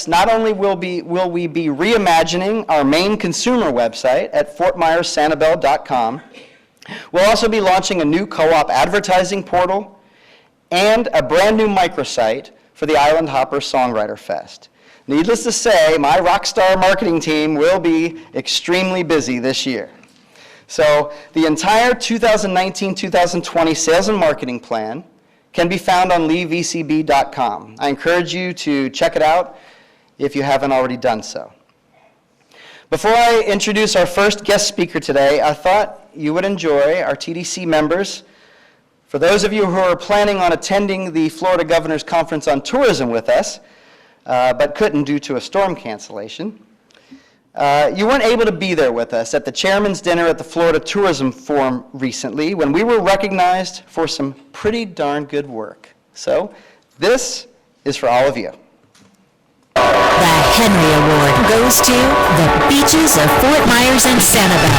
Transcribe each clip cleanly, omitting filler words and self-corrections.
Not only will we be reimagining our main consumer website at fortmyerssanibel.com, we'll also be launching a new co-op advertising portal and a brand new microsite for the Island Hopper Songwriter Fest. Needless to say, my rockstar marketing team will be extremely busy this year. So the entire 2019-2020 sales and marketing plan can be found on leevcb.com. I encourage you to check it out if you haven't already done so. Before I introduce our first guest speaker today, I thought you would enjoy our TDC members. For those of you who are planning on attending the Florida Governor's Conference on Tourism with us, but couldn't due to a storm cancellation, you weren't able to be there with us at the Chairman's Dinner at the Florida Tourism Forum recently when we were recognized for some pretty darn good work. So this is for all of you. The Henry Award goes to the beaches of Fort Myers and Sanibel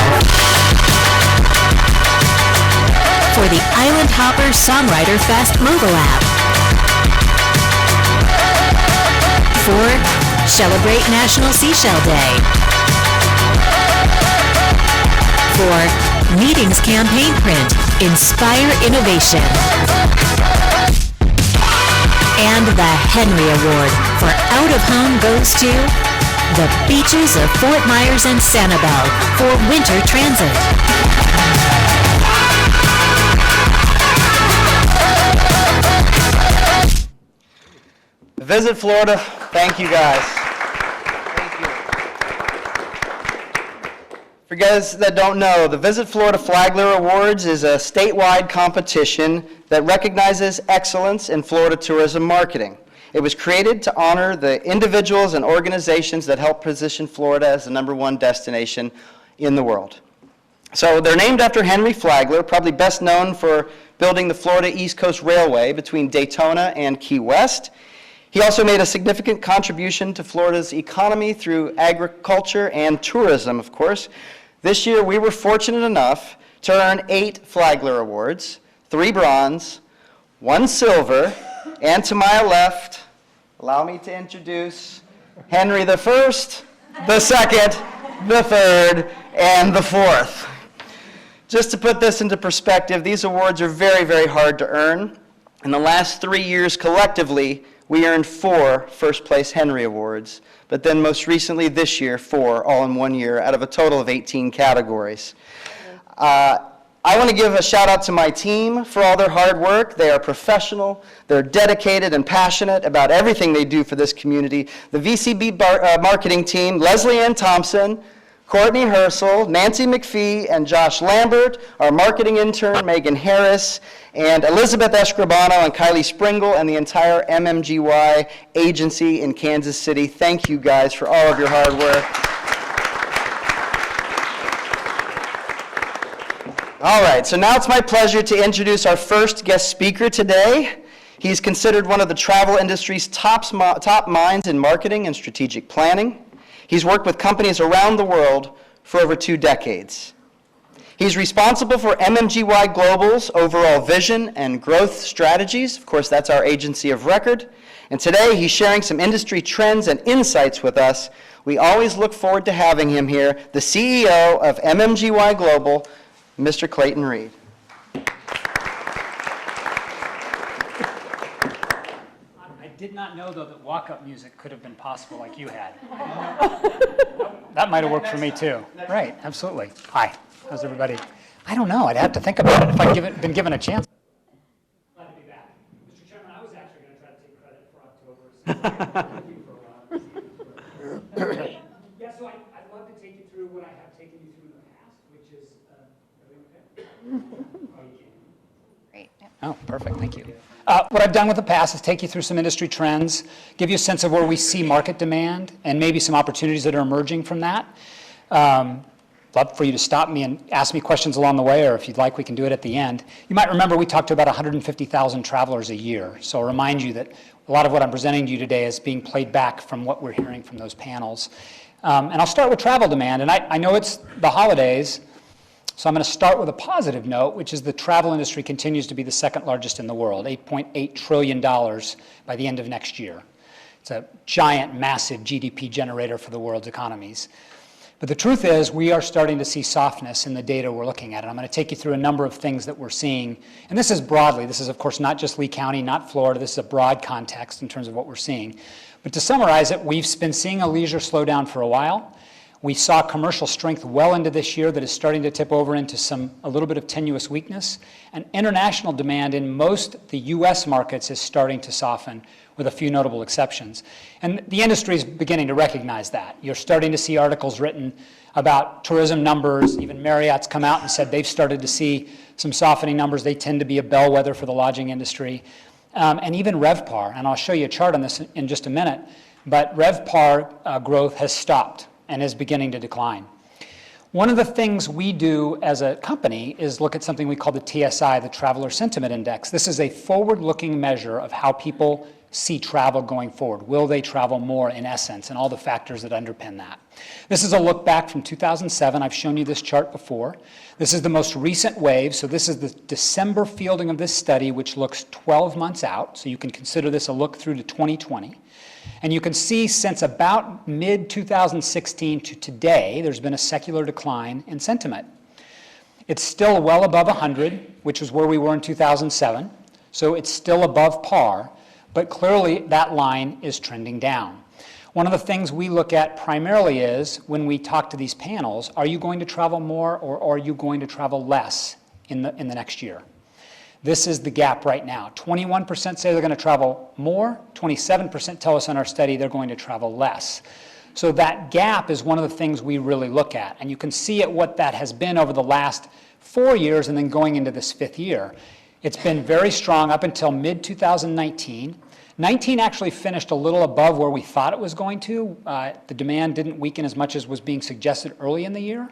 for the Island Hopper Songwriter Fest mobile app, for Celebrate National Seashell Day, for Meetings Campaign Print, Inspire Innovation, and the Henry Award for Out of Home goes to the beaches of Fort Myers and Sanibel for winter transit. Visit Florida. Thank you, guys. Thank you. For guys that don't know, the Visit Florida Flagler Awards is a statewide competition that recognizes excellence in Florida tourism marketing. It was created to honor the individuals and organizations that help position Florida as the #1 destination in the world. So they're named after Henry Flagler, probably best known for building the Florida East Coast Railway between Daytona and Key West. He also made a significant contribution to Florida's economy through agriculture and tourism, of course. This year, we were fortunate enough to earn 8 Flagler Awards, 3 bronze, 1 silver, and to my left, allow me to introduce Henry the First, the Second, the Third, and the Fourth. Just to put this into perspective, these awards are very, very hard to earn. In the last 3 years collectively, we earned 4 first-place Henry Awards, but then most recently this year, 4, all in 1 year, out of a total of 18 categories. I want to give a shout out to my team for all their hard work. They are professional, they're dedicated and passionate about everything they do for this community. The VCB marketing team, Leslie Ann Thompson, Courtney Hersel, Nancy McPhee, and Josh Lambert, our marketing intern, Megan Harris, and Elizabeth Escribano and Kylie Springle, and the entire MMGY agency in Kansas City. Thank you guys for all of your hard work. All right, so now it's my pleasure to introduce our first guest speaker today. He's considered one of the travel industry's top minds in marketing and strategic planning. He's worked with companies around the world for over 2 decades. He's responsible for MMGY Global's overall vision and growth strategies. Of course, that's our agency of record. And today, he's sharing some industry trends and insights with us. We always look forward to having him here, the CEO of MMGY Global, Mr. Clayton Reed. I did not know, though, that walk-up music could have been possible like you had. That might have worked for me, too. Right, absolutely. Hi, how's everybody? I don't know. I'd have to think about it if I'd been given a chance. Glad to be back. Mr. Chairman, I was actually going to try to take credit for October. So thank you for yeah, so I'd love to take you through what I have taken you through in the past, which is, Great. Yep. Oh, perfect. Thank you. What I've done with the past is take you through some industry trends, give you a sense of where we see market demand, and maybe some opportunities that are emerging from that. Love for you to stop me and ask me questions along the way, or if you'd like, we can do it at the end. You might remember we talked to about 150,000 travelers a year, so I'll remind you that a lot of what I'm presenting to you today is being played back from what we're hearing from those panels. And I'll start with travel demand, and I know it's the holidays, so I'm going to start with a positive note, which is the travel industry continues to be the second largest in the world, $8.8 trillion by the end of next year. It's a giant, massive GDP generator for the world's economies. But the truth is, we are starting to see softness in the data we're looking at. And I'm going to take you through a number of things that we're seeing. And this is broadly. This is, of course, not just Lee County, not Florida. This is a broad context in terms of what we're seeing. But to summarize it, we've been seeing a leisure slowdown for a while. We saw commercial strength well into this year that is starting to tip over into a little bit of tenuous weakness. And international demand in most the U.S. markets is starting to soften, with a few notable exceptions. And the industry is beginning to recognize that. You're starting to see articles written about tourism numbers. Even Marriott's come out and said they've started to see some softening numbers. They tend to be a bellwether for the lodging industry. And even RevPAR, and I'll show you a chart on this in just a minute, but RevPAR growth has stopped and is beginning to decline. One of the things we do as a company is look at something we call the TSI, the Traveler Sentiment Index. This is a forward-looking measure of how people see travel going forward. Will they travel more, in essence, and all the factors that underpin that. This is a look back from 2007. I've shown you this chart before. This is the most recent wave. So this is the December fielding of this study, which looks 12 months out. So you can consider this a look through to 2020. And you can see since about mid-2016 to today, there's been a secular decline in sentiment. It's still well above 100, which is where we were in 2007. So it's still above par. But clearly, that line is trending down. One of the things we look at primarily is, when we talk to these panels, are you going to travel more or are you going to travel less in the next year? This is the gap right now. 21% say they're going to travel more. 27% tell us in our study they're going to travel less. So that gap is one of the things we really look at. And you can see at what that has been over the last 4 years and then going into this 5th year. It's been very strong up until mid-2019. 19 actually finished a little above where we thought it was going to. The demand didn't weaken as much as was being suggested early in the year.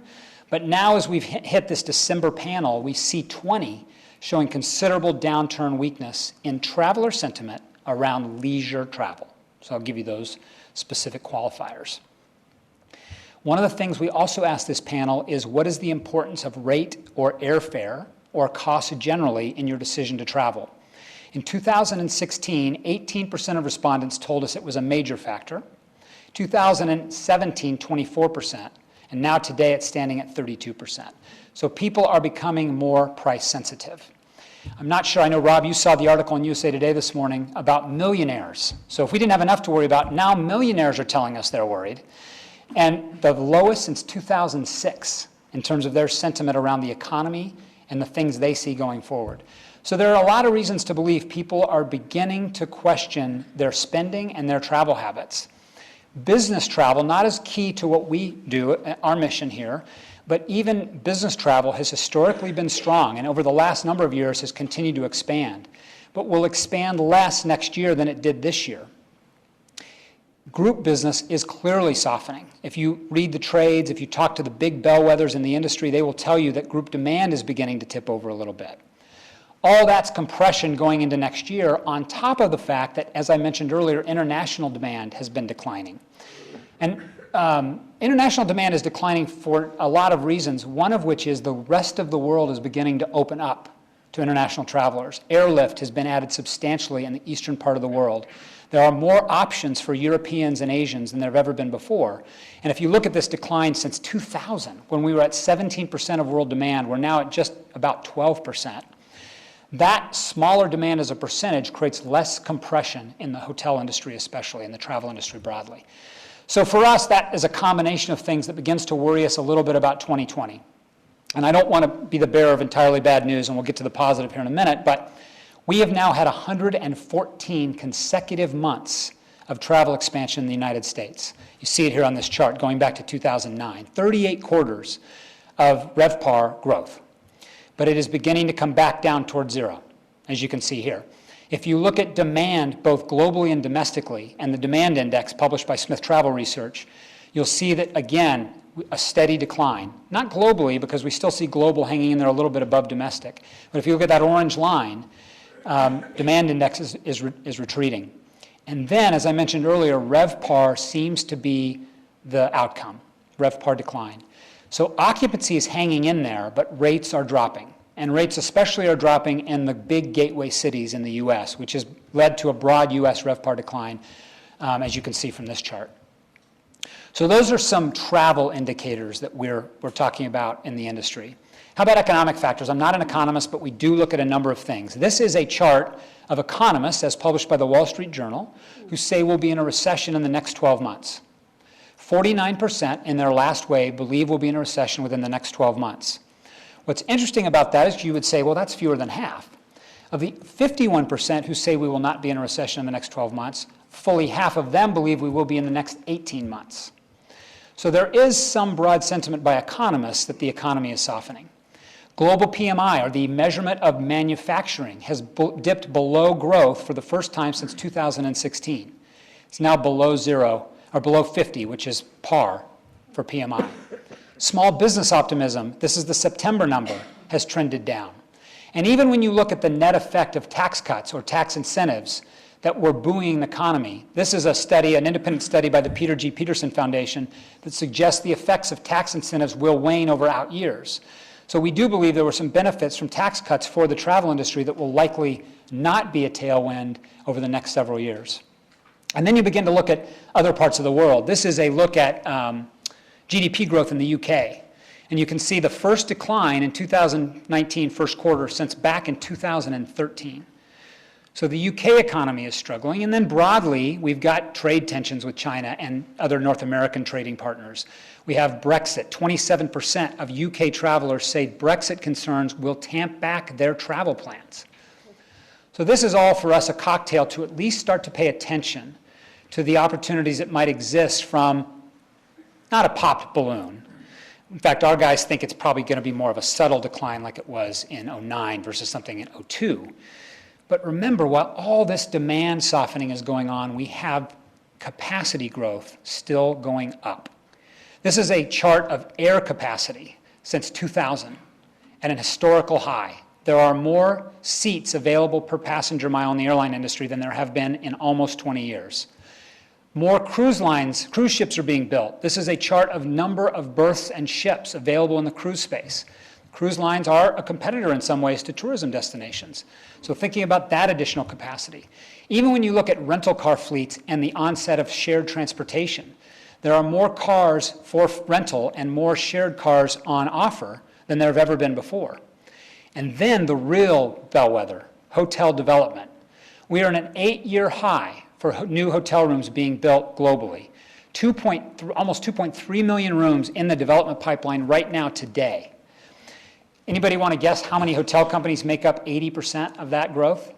But now as we've hit this December panel, we see 20 showing considerable downturn weakness in traveler sentiment around leisure travel. So I'll give you those specific qualifiers. One of the things we also ask this panel is, what is the importance of rate or airfare or cost generally in your decision to travel? In 2016, 18% of respondents told us it was a major factor. 2017, 24%. And now today it's standing at 32%. So people are becoming more price sensitive. I'm not sure, I know, Rob, you saw the article in USA Today this morning about millionaires. So if we didn't have enough to worry about, now millionaires are telling us they're worried. And the lowest since 2006 in terms of their sentiment around the economy and the things they see going forward. So there are a lot of reasons to believe people are beginning to question their spending and their travel habits. Business travel, not as key to what we do, our mission here, but even business travel has historically been strong and over the last number of years has continued to expand, but will expand less next year than it did this year. Group business is clearly softening. If you read the trades, if you talk to the big bellwethers in the industry, they will tell you that group demand is beginning to tip over a little bit. All that's compression going into next year on top of the fact that, as I mentioned earlier, international demand has been declining. And international demand is declining for a lot of reasons, one of which is the rest of the world is beginning to open up to international travelers. Airlift has been added substantially in the eastern part of the world. There are more options for Europeans and Asians than there have ever been before. And if you look at this decline since 2000, when we were at 17% of world demand, we're now at just about 12%. That smaller demand as a percentage creates less compression in the hotel industry, especially in the travel industry broadly. So for us, that is a combination of things that begins to worry us a little bit about 2020. And I don't want to be the bearer of entirely bad news, and we'll get to the positive here in a minute, but we have now had 114 consecutive months of travel expansion in the United States. You see it here on this chart, going back to 2009. 38 quarters of RevPAR growth. But it is beginning to come back down towards zero, as you can see here. If you look at demand, both globally and domestically, and the demand index published by Smith Travel Research, you'll see that, again, a steady decline. Not globally, because we still see global hanging in there a little bit above domestic. But if you look at that orange line, demand index is retreating. And then, as I mentioned earlier, RevPAR seems to be the outcome, RevPAR decline. So occupancy is hanging in there, but rates are dropping. And rates especially are dropping in the big gateway cities in the U.S., which has led to a broad U.S. RevPAR decline. as you can see from this chart. So those are some travel indicators that we're talking about in the industry. How about economic factors? I'm not an economist, but we do look at a number of things. This is a chart of economists, as published by the Wall Street Journal, who say we'll be in a recession in the next 12 months. 49% in their last wave believe we'll be in a recession within the next 12 months. What's interesting about that is you would say, well, that's fewer than half. Of the 51% who say we will not be in a recession in the next 12 months, fully half of them believe we will be in the next 18 months. So there is some broad sentiment by economists that the economy is softening. Global PMI, or the measurement of manufacturing, has dipped below growth for the first time since 2016. It's now below 0, or below 50, which is par for PMI. Small business optimism, this is the September number, has trended down. And even when you look at the net effect of tax cuts or tax incentives that were buoying the economy, this is a study, an independent study by the Peter G. Peterson Foundation that suggests the effects of tax incentives will wane over out years. So we do believe there were some benefits from tax cuts for the travel industry that will likely not be a tailwind over the next several years. And then you begin to look at other parts of the world. This is a look at GDP growth in the UK. And you can see the first decline in 2019 first quarter since back in 2013. So the UK economy is struggling. And then broadly, we've got trade tensions with China and other North American trading partners. We have Brexit. 27% of UK travelers say Brexit concerns will tamp back their travel plans. So this is all for us a cocktail to at least start to pay attention to the opportunities that might exist from not a popped balloon. In fact, our guys think it's probably going to be more of a subtle decline like it was in 09 versus something in 02. But remember, while all this demand softening is going on, we have capacity growth still going up. This is a chart of air capacity since 2000 at an historical high. There are more seats available per passenger mile in the airline industry than there have been in almost 20 years. More cruise ships are being built. This is a chart of number of berths and ships available in the cruise space. Cruise lines are a competitor in some ways to tourism destinations. So thinking about that additional capacity. Even when you look at rental car fleets and the onset of shared transportation, there are more cars for rental and more shared cars on offer than there have ever been before. And then the real bellwether, hotel development. We are in an 8-year high for new hotel rooms being built globally. Almost 2.3 million rooms in the development pipeline right now today. Anybody want to guess how many hotel companies make up 80% of that growth?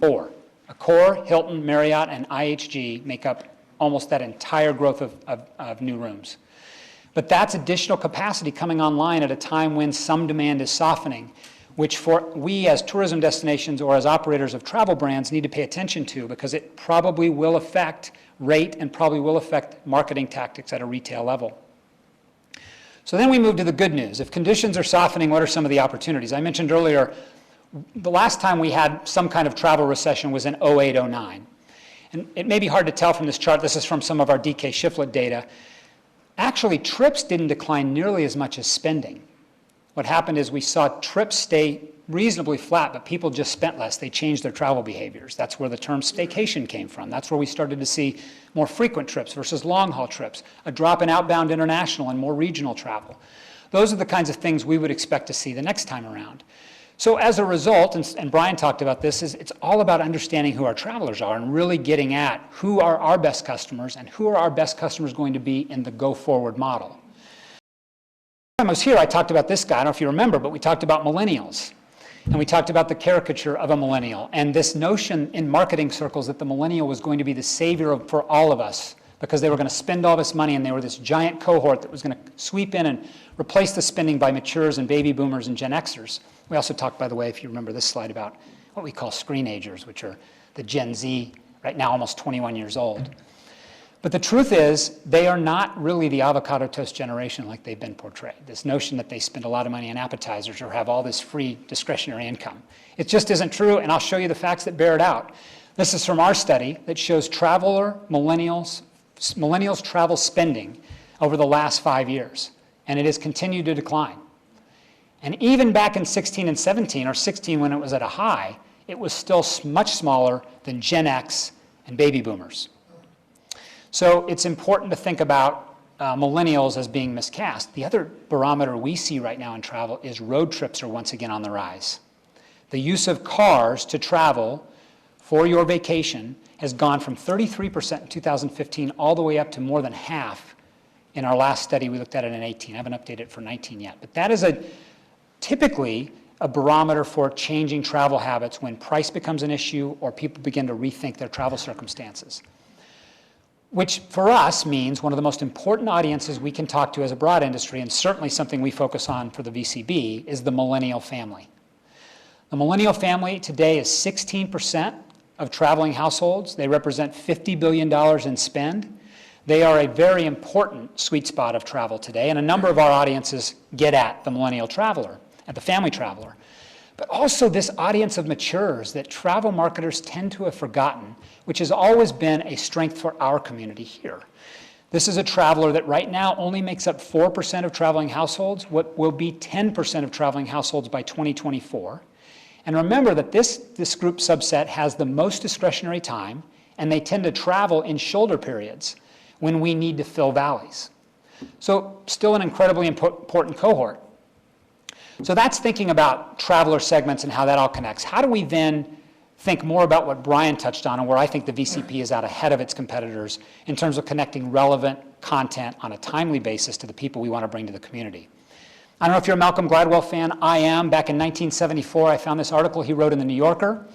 4. Accor, Hilton, Marriott, and IHG make up almost that entire growth of new rooms. But that's additional capacity coming online at a time when some demand is softening, which we as tourism destinations or as operators of travel brands need to pay attention to because it probably will affect rate and probably will affect marketing tactics at a retail level. So then we move to the good news. If conditions are softening, what are some of the opportunities? I mentioned earlier, the last time we had some kind of travel recession was in 08, 09. And it may be hard to tell from this chart, this is from some of our DK Shiflet data. Actually, trips didn't decline nearly as much as spending. What happened is we saw trips stay reasonably flat, but people just spent less. They changed their travel behaviors. That's where the term staycation came from. That's where we started to see more frequent trips versus long-haul trips, a drop in outbound international and more regional travel. Those are the kinds of things we would expect to see the next time around. So as a result, and Brian talked about this, is it's all about understanding who our travelers are and really getting at who are our best customers and who are our best customers going to be in the go-forward model. When I was here, I talked about this guy. I don't know if you remember, but we talked about millennials. And we talked about the caricature of a millennial and this notion in marketing circles that the millennial was going to be the savior for all of us because they were going to spend all this money and they were this giant cohort that was going to sweep in and replace the spending by matures and baby boomers and Gen Xers. We also talked, by the way, if you remember this slide, about what we call screenagers, which are the Gen Z, right now almost 21 years old. But the truth is, they are not really the avocado toast generation like they've been portrayed. This notion that they spend a lot of money on appetizers or have all this free discretionary income. It just isn't true, and I'll show you the facts that bear it out. This is from our study that shows millennials travel spending over the last 5 years, and it has continued to decline. And even back in 16 and 17, or 16 when it was at a high, it was still much smaller than Gen X and baby boomers. So it's important to think about millennials as being miscast. The other barometer we see right now in travel is road trips are once again on the rise. The use of cars to travel for your vacation has gone from 33% in 2015 all the way up to more than half in our last study. We looked at it in 18. I haven't updated it for 19 yet. But that is typically a barometer for changing travel habits when price becomes an issue or people begin to rethink their travel circumstances. Which for us means one of the most important audiences we can talk to as a broad industry, and certainly something we focus on for the VCB, is the millennial family. The millennial family today is 16% of traveling households. They represent $50 billion in spend. They are a very important sweet spot of travel today, and a number of our audiences get at the millennial traveler, at the family traveler. But also this audience of maturers that travel marketers tend to have forgotten, which has always been a strength for our community here. This is a traveler that right now only makes up 4% of traveling households, what will be 10% of traveling households by 2024. And remember that this group subset has the most discretionary time, and they tend to travel in shoulder periods when we need to fill valleys. So still an incredibly important cohort. So that's thinking about traveler segments and how that all connects. How do we then think more about what Brian touched on and where I think the VCP is out ahead of its competitors in terms of connecting relevant content on a timely basis to the people we want to bring to the community? I don't know if you're a Malcolm Gladwell fan. I am. Back in 1974, I found this article he wrote in the New Yorker.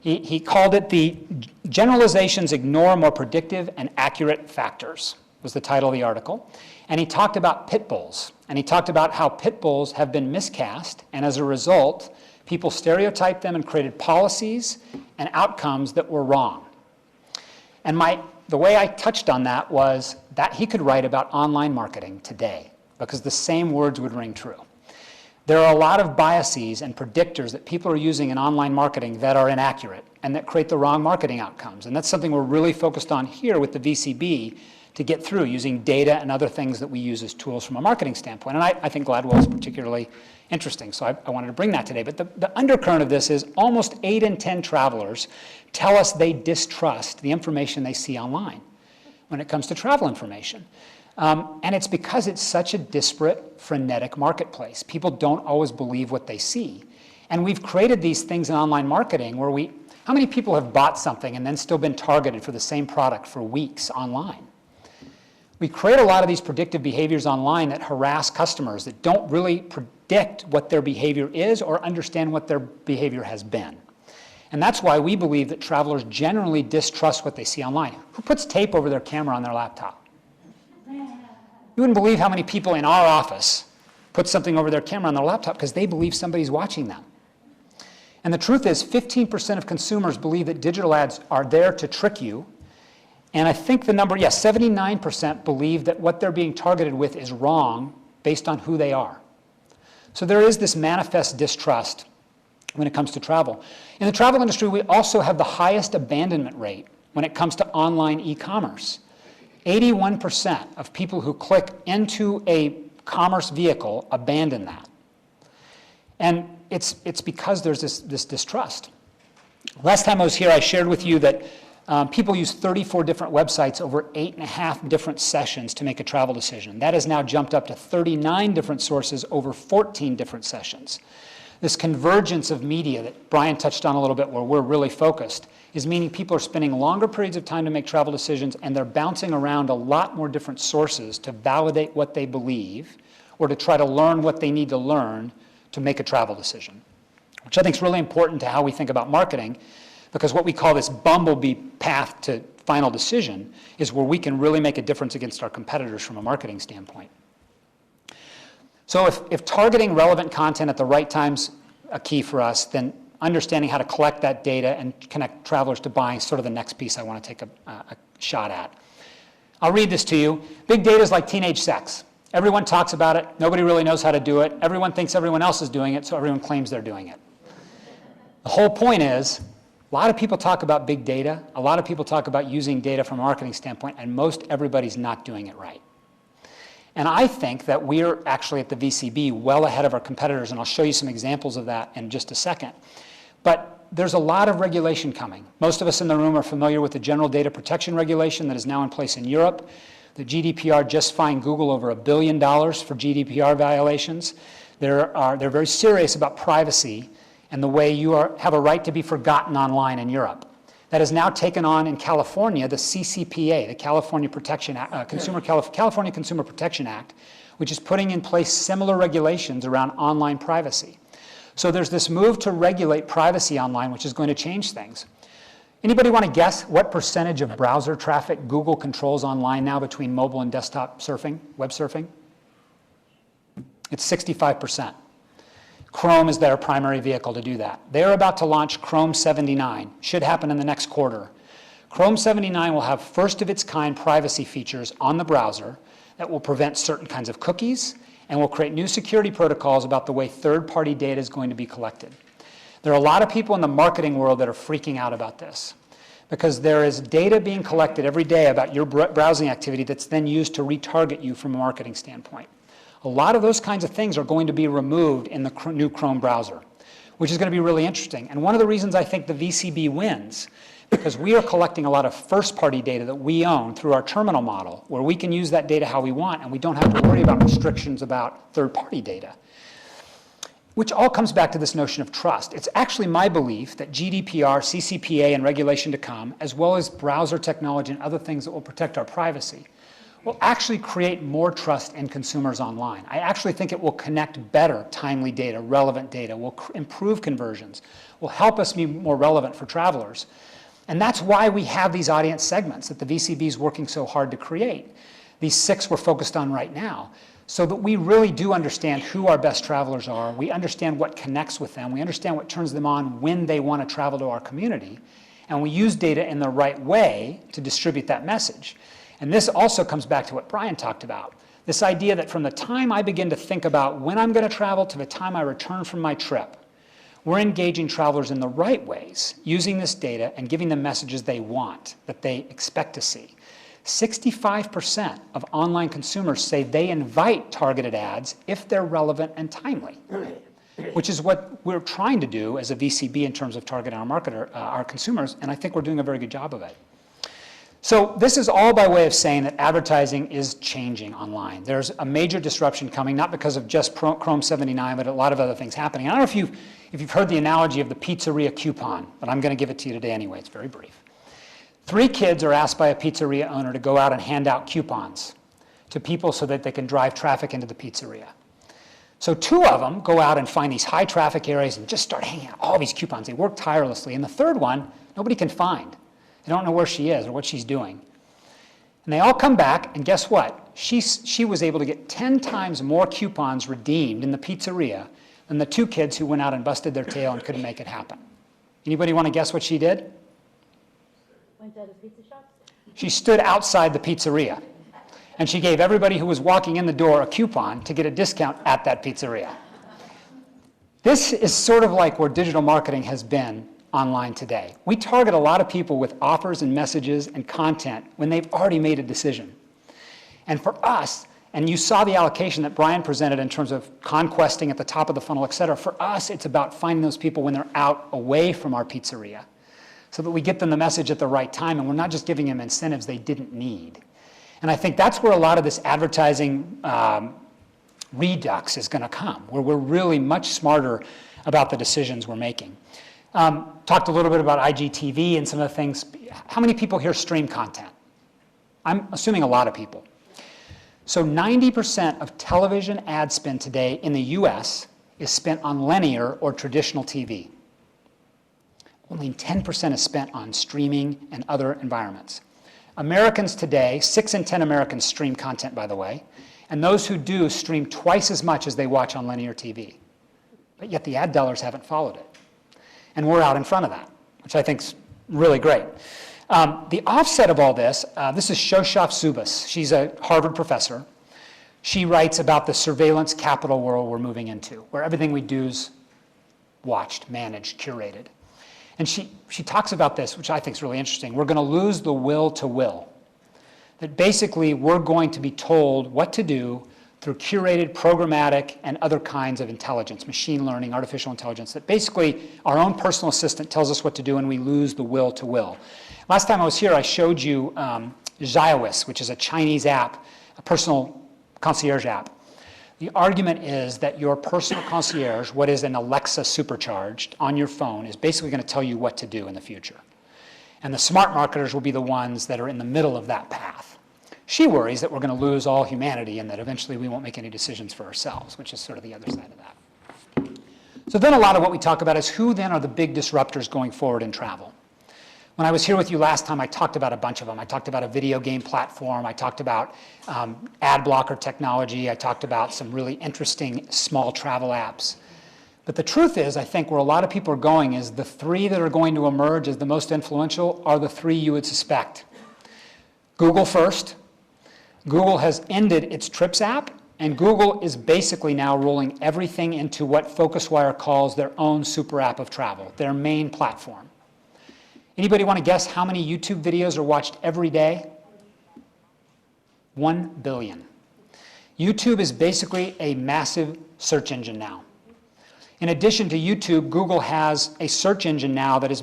He called it "The Generalizations Ignore More Predictive and Accurate Factors," was the title of the article. And he talked about pit bulls. And he talked about how pit bulls have been miscast, and as a result, people stereotyped them and created policies and outcomes that were wrong. And the way I touched on that was that he could write about online marketing today, because the same words would ring true. There are a lot of biases and predictors that people are using in online marketing that are inaccurate and that create the wrong marketing outcomes. And that's something we're really focused on here with the VCB to get through, using data and other things that we use as tools from a marketing standpoint. And I think Gladwell is particularly interesting, so I wanted to bring that today. But the undercurrent of this is almost 8 in 10 travelers tell us they distrust the information they see online when it comes to travel information. And it's because it's such a disparate, frenetic marketplace. People don't always believe what they see. And we've created these things in online marketing where how many people have bought something and then still been targeted for the same product for weeks online? We create a lot of these predictive behaviors online that harass customers that don't really predict what their behavior is or understand what their behavior has been. And that's why we believe that travelers generally distrust what they see online. Who puts tape over their camera on their laptop? You wouldn't believe how many people in our office put something over their camera on their laptop because they believe somebody's watching them. And the truth is 15% of consumers believe that digital ads are there to trick you. And I think the number, 79% believe that what they're being targeted with is wrong based on who they are. So there is this manifest distrust when it comes to travel. In the travel industry, we also have the highest abandonment rate when it comes to online e-commerce. 81% of people who click into a commerce vehicle abandon that. And it's because there's this distrust. Last time I was here, I shared with you that people use 34 different websites over 8.5 different sessions to make a travel decision. That has now jumped up to 39 different sources over 14 different sessions. This convergence of media that Brian touched on a little bit, where we're really focused, is meaning people are spending longer periods of time to make travel decisions, and they're bouncing around a lot more different sources to validate what they believe or to try to learn what they need to learn to make a travel decision, which I think is really important to how we think about marketing. Because what we call this bumblebee path to final decision is where we can really make a difference against our competitors from a marketing standpoint. So if targeting relevant content at the right time's a key for us, then understanding how to collect that data and connect travelers to buying is sort of the next piece I want to take a shot at. I'll read this to you. Big data is like teenage sex. Everyone talks about it. Nobody really knows how to do it. Everyone thinks everyone else is doing it, so everyone claims they're doing it. The whole point is, a lot of people talk about big data. A lot of people talk about using data from a marketing standpoint, and most everybody's not doing it right. And I think that we're actually at the VCB well ahead of our competitors, and I'll show you some examples of that in just a second. But there's a lot of regulation coming. Most of us in the room are familiar with the General Data Protection Regulation that is now in place in Europe. The GDPR just fined Google over $1 billion for GDPR violations. They're very serious about privacy and the way you have a right to be forgotten online in Europe. That has now taken on in California the CCPA, the California Consumer Protection Act, which is putting in place similar regulations around online privacy. So there's this move to regulate privacy online, which is going to change things. Anybody want to guess what percentage of browser traffic Google controls online now between mobile and desktop surfing, web surfing? It's 65%. Chrome is their primary vehicle to do that. They're about to launch Chrome 79. Should happen in the next quarter. Chrome 79 will have first-of-its-kind privacy features on the browser that will prevent certain kinds of cookies and will create new security protocols about the way third-party data is going to be collected. There are a lot of people in the marketing world that are freaking out about this because there is data being collected every day about your browsing activity that's then used to retarget you from a marketing standpoint. A lot of those kinds of things are going to be removed in the new Chrome browser, which is going to be really interesting. And one of the reasons I think the VCB wins, because we are collecting a lot of first-party data that we own through our terminal model, where we can use that data how we want, and we don't have to worry about restrictions about third-party data, which all comes back to this notion of trust. It's actually my belief that GDPR, CCPA, and regulation to come, as well as browser technology and other things that will protect our privacy, will actually create more trust in consumers online. I actually think it will connect better timely data, relevant data, will improve conversions, will help us be more relevant for travelers. And that's why we have these audience segments that the VCB is working so hard to create. These 6 we're focused on right now, so that we really do understand who our best travelers are, we understand what connects with them, we understand what turns them on when they want to travel to our community, and we use data in the right way to distribute that message. And this also comes back to what Brian talked about, this idea that from the time I begin to think about when I'm going to travel to the time I return from my trip, we're engaging travelers in the right ways, using this data and giving them messages they want, that they expect to see. 65% of online consumers say they invite targeted ads if they're relevant and timely, which is what we're trying to do as a VCB in terms of targeting our consumers, and I think we're doing a very good job of it. So this is all by way of saying that advertising is changing online. There's a major disruption coming, not because of just Chrome 79, but a lot of other things happening. I don't know if you've heard the analogy of the pizzeria coupon, but I'm going to give it to you today anyway. It's very brief. 3 kids are asked by a pizzeria owner to go out and hand out coupons to people so that they can drive traffic into the pizzeria. So 2 of them go out and find these high traffic areas and just start hanging out all these coupons. They work tirelessly. And the 3rd one, nobody can find. They don't know where she is or what she's doing. And they all come back, and guess what? She was able to get 10 times more coupons redeemed in the pizzeria than the 2 kids who went out and busted their tail and couldn't make it happen. Anybody want to guess what she did? Went to the pizza shop? She stood outside the pizzeria, and she gave everybody who was walking in the door a coupon to get a discount at that pizzeria. This is sort of like where digital marketing has been online today. We target a lot of people with offers and messages and content when they've already made a decision. And for us, and you saw the allocation that Brian presented in terms of conquesting at the top of the funnel, et cetera, for us it's about finding those people when they're out away from our pizzeria so that we get them the message at the right time and we're not just giving them incentives they didn't need. And I think that's where a lot of this advertising redux is going to come, where we're really much smarter about the decisions we're making. Talked a little bit about IGTV and some of the things. How many people here stream content? I'm assuming a lot of people. So 90% of television ad spend today in the US is spent on linear or traditional TV. Only 10% is spent on streaming and other environments. Americans today, 6 in 10 Americans stream content, by the way, and those who do stream twice as much as they watch on linear TV. But yet the ad dollars haven't followed it. And we're out in front of that, which I think is really great. The offset of all this, this is Shoshaf Zubas. She's a Harvard professor. She writes about the surveillance capital world we're moving into, where everything we do is watched, managed, curated. And she talks about this, which I think is really interesting. We're going to lose the will to will. That basically we're going to be told what to do through curated, programmatic, and other kinds of intelligence, machine learning, artificial intelligence, that basically our own personal assistant tells us what to do and we lose the will to will. Last time I was here, I showed you Xiaowis, which is a Chinese app, a personal concierge app. The argument is that your personal concierge, what is an Alexa supercharged on your phone, is basically going to tell you what to do in the future. And the smart marketers will be the ones that are in the middle of that path. She worries that we're going to lose all humanity and that eventually we won't make any decisions for ourselves, which is sort of the other side of that. So then a lot of what we talk about is who then are the big disruptors going forward in travel. When I was here with you last time, I talked about a bunch of them. I talked about a video game platform. I talked about ad blocker technology. I talked about some really interesting small travel apps. But the truth is, I think where a lot of people are going is the three that are going to emerge as the most influential are the three you would suspect. Google first. Google has ended its Trips app, and Google is basically now rolling everything into what FocusWire calls their own super app of travel, their main platform. Anybody want to guess how many YouTube videos are watched every day? 1 billion. YouTube is basically a massive search engine now. In addition to YouTube, Google has a search engine now that is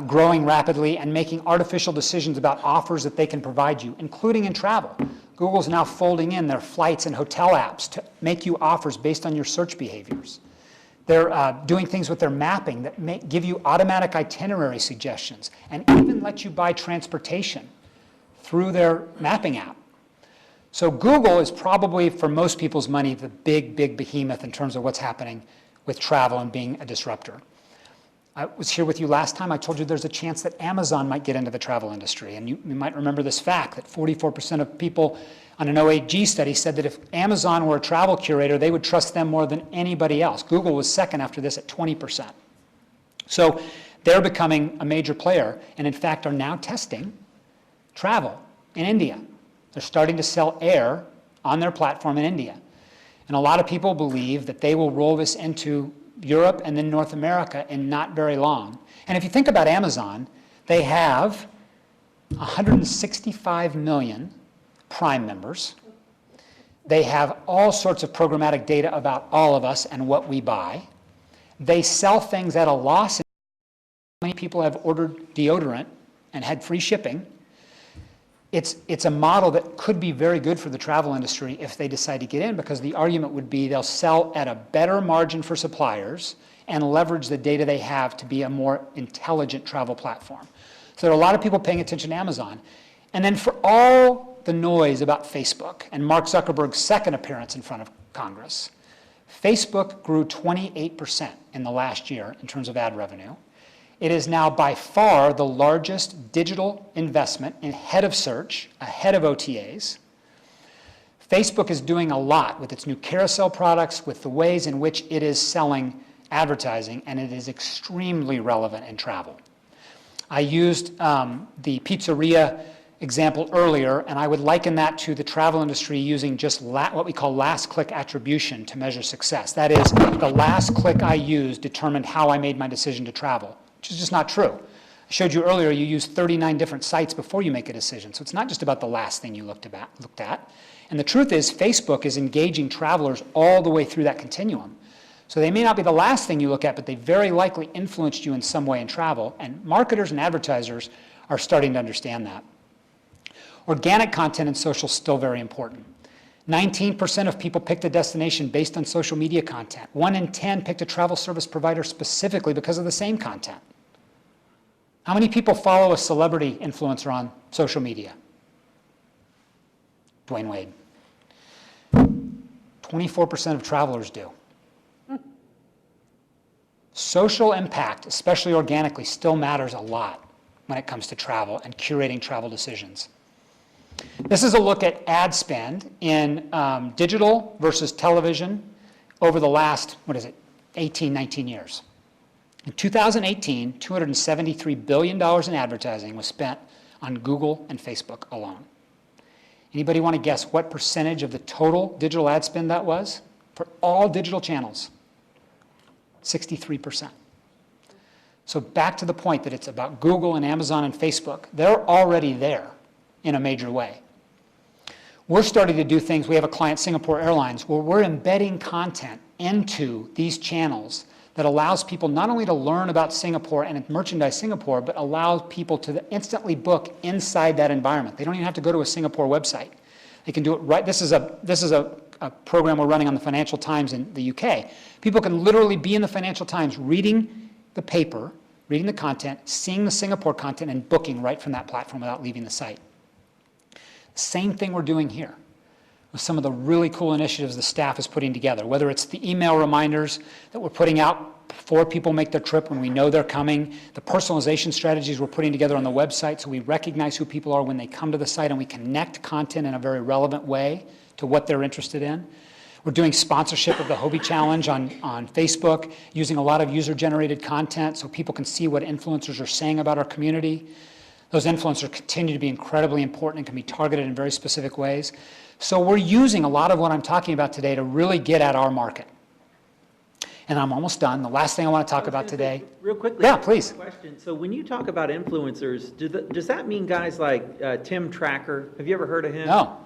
growing rapidly and making artificial decisions about offers that they can provide you, including in travel. Google's now folding in their flights and hotel apps to make you offers based on your search behaviors. They're doing things with their mapping that give you automatic itinerary suggestions and even let you buy transportation through their mapping app. So Google is probably, for most people's money, the big behemoth in terms of what's happening with travel and being a disruptor. I was here with you last time. I told you there's a chance that Amazon might get into the travel industry. And you might remember this fact that 44% of people on an OAG study said that if Amazon were a travel curator, they would trust them more than anybody else. Google was second after this at 20%. So they're becoming a major player and, in fact, are now testing travel in India. They're starting to sell air on their platform in India. And a lot of people believe that they will roll this into Europe and then North America in not very long. And if you think about Amazon, they have 165 million Prime members. They have all sorts of programmatic data about all of us and what we buy. They sell things at a loss. Many people have ordered deodorant and had free shipping. It's a model that could be very good for the travel industry if they decide to get in, because the argument would be they'll sell at a better margin for suppliers and leverage the data they have to be a more intelligent travel platform. So there are a lot of people paying attention to Amazon. And then for all the noise about Facebook and Mark Zuckerberg's second appearance in front of Congress, Facebook grew 28% in the last year in terms of ad revenue. It is now by far the largest digital investment ahead of search, ahead of OTAs. Facebook is doing a lot with its new carousel products, with the ways in which it is selling advertising, and it is extremely relevant in travel. I used the pizzeria example earlier, and I would liken that to the travel industry using just what we call last click attribution to measure success. That is, the last click I used determined how I made my decision to travel, which is just not true. I showed you earlier you use 39 different sites before you make a decision, so it's not just about the last thing you looked at. And the truth is, Facebook is engaging travelers all the way through that continuum. So they may not be the last thing you look at, but they very likely influenced you in some way in travel, and marketers and advertisers are starting to understand that. Organic content and social is still very important. 19% of people picked a destination based on social media content. 1 in 10 picked a travel service provider specifically because of the same content. How many people follow a celebrity influencer on social media? Dwayne Wade. 24% of travelers do. Social impact, especially organically, still matters a lot when it comes to travel and curating travel decisions. This is a look at ad spend in digital versus television over the last, 18, 19 years. In 2018, $273 billion in advertising was spent on Google and Facebook alone. Anybody want to guess what percentage of the total digital ad spend that was? For all digital channels, 63%. So back to the point that it's about Google and Amazon and Facebook. They're already there in a major way. we're starting to do things. We have a client, Singapore Airlines, where we're embedding content into these channels that allows people not only to learn about Singapore and merchandise Singapore, but allows people to instantly book inside that environment. They don't even have to go to a Singapore website. They can do it right. This is a program we're running on the Financial Times in the UK. People can literally be in the Financial Times reading the paper, reading the content, seeing the Singapore content, and booking right from that platform without leaving the site. Same thing we're doing here with some of the really cool initiatives the staff is putting together, whether it's the email reminders that we're putting out before people make their trip when we know they're coming, the personalization strategies we're putting together on the website so we recognize who people are when they come to the site and we connect content in a very relevant way to what they're interested in. We're doing sponsorship of the Hobie Challenge on Facebook, using a lot of user-generated content so people can see what influencers are saying about our community. Those influencers continue to be incredibly important and can be targeted in very specific ways. So we're using a lot of what I'm talking about today to really get at our market. And I'm almost done. The last thing I want to talk about today. Real quickly. Yeah, please. Question. So when you talk about influencers, does that mean guys like Tim Tracker? Have you ever heard of him? No.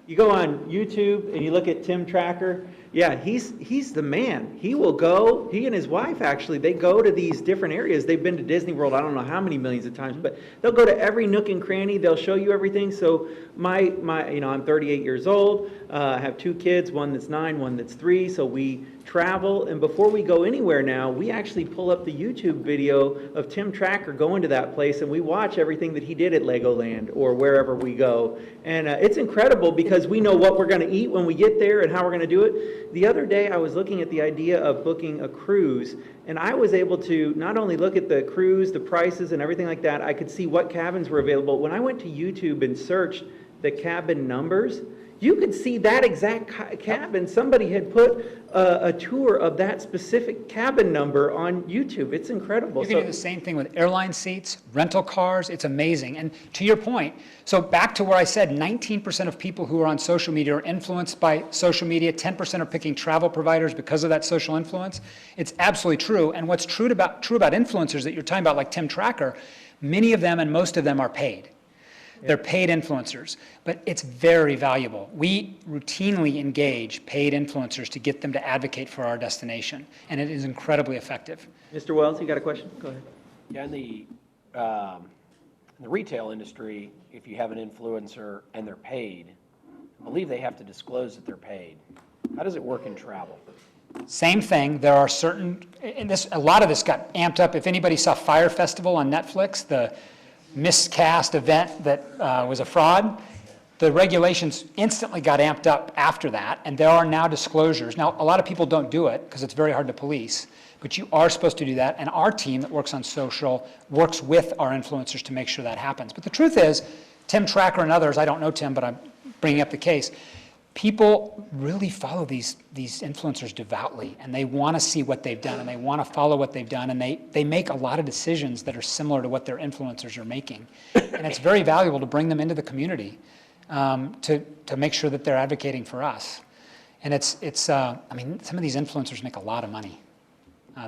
You go on YouTube and you look at Tim Tracker. Yeah, he's the man. He will go, he and his wife actually, they go to these different areas. They've been to Disney World, I don't know how many millions of times, but they'll go to every nook and cranny. They'll show you everything. So I'm 38 years old. I have 2 kids, one that's 9, one that's 3. So we travel, and before we go anywhere now, we actually pull up the YouTube video of Tim Tracker going to that place, and we watch everything that he did at Legoland or wherever we go. And it's incredible because we know what we're going to eat when we get there and how we're going to do it. The other day, I was looking at the idea of booking a cruise, and I was able to not only look at the cruise, the prices, and everything like that, I could see what cabins were available. When I went to YouTube and searched the cabin numbers, you could see that exact cabin. Somebody had put a tour of that specific cabin number on YouTube. It's incredible. You can do the same thing with airline seats, rental cars. It's amazing. And to your point, so back to where I said 19% of people who are on social media are influenced by social media. 10% are picking travel providers because of that social influence. It's absolutely true. And what's true about influencers that you're talking about, like Tim Tracker, many of them and most of them are paid. They're paid influencers, but it's very valuable. We routinely engage paid influencers to get them to advocate for our destination, and it is incredibly effective. Mr. Wells, you got a question? Go ahead. Yeah, in the retail industry, if you have an influencer and they're paid, I believe they have to disclose that they're paid. How does it work in travel? Same thing. There are certain, and a lot of this got amped up. If anybody saw Fire Festival on Netflix, the miscast event that was a fraud, the regulations instantly got amped up after that, and there are now disclosures. Now, a lot of people don't do it because it's very hard to police, but you are supposed to do that, and our team that works on social works with our influencers to make sure that happens. But the truth is, Tim Tracker and others, I don't know Tim, but I'm bringing up the case, people really follow these influencers devoutly, and they want to see what they've done, and they want to follow what they've done, and they make a lot of decisions that are similar to what their influencers are making. And it's very valuable to bring them into the community to make sure that they're advocating for us. And I mean, some of these influencers make a lot of money,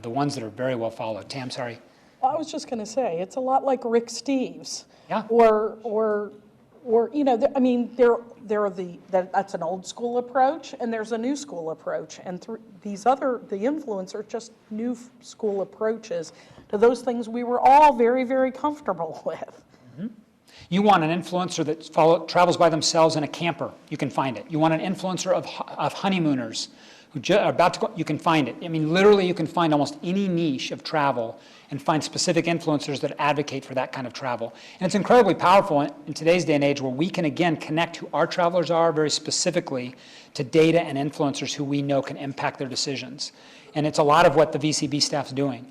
the ones that are very well followed. Tam, sorry. I was just going to say, it's a lot like Rick Steves. Yeah. Or you know, I mean, that's an old school approach, and there's a new school approach, and the influencers are just new school approaches to those things we were all very, very comfortable with. Mm-hmm. You want an influencer that travels by themselves in a camper, you can find it. You want an influencer of honeymooners who are about to go, you can find it. I mean, literally, you can find almost any niche of travel and find specific influencers that advocate for that kind of travel. And it's incredibly powerful in today's day and age where we can, again, connect who our travelers are very specifically to data and influencers who we know can impact their decisions. And it's a lot of what the VCB staff's doing.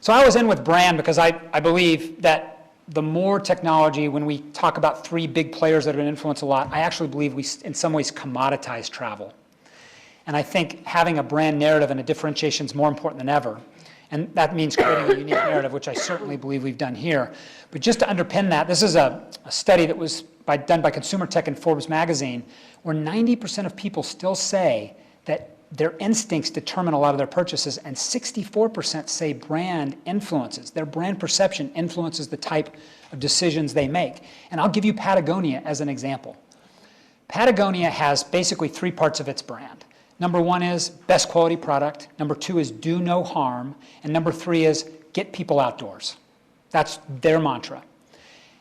So I was in with brand because I believe that the more technology, when we talk about 3 big players that are going to influence a lot, I actually believe we, in some ways, commoditize travel. And I think having a brand narrative and a differentiation is more important than ever. And that means creating a unique narrative, which I certainly believe we've done here. But just to underpin that, this is a study that was done by Consumer Tech and Forbes magazine, where 90% of people still say that their instincts determine a lot of their purchases, and 64% say brand influences. Their brand perception influences the type of decisions they make. And I'll give you Patagonia as an example. Patagonia has basically three parts of its brand. Number one is best quality product. Number two is do no harm. And number three is get people outdoors. That's their mantra.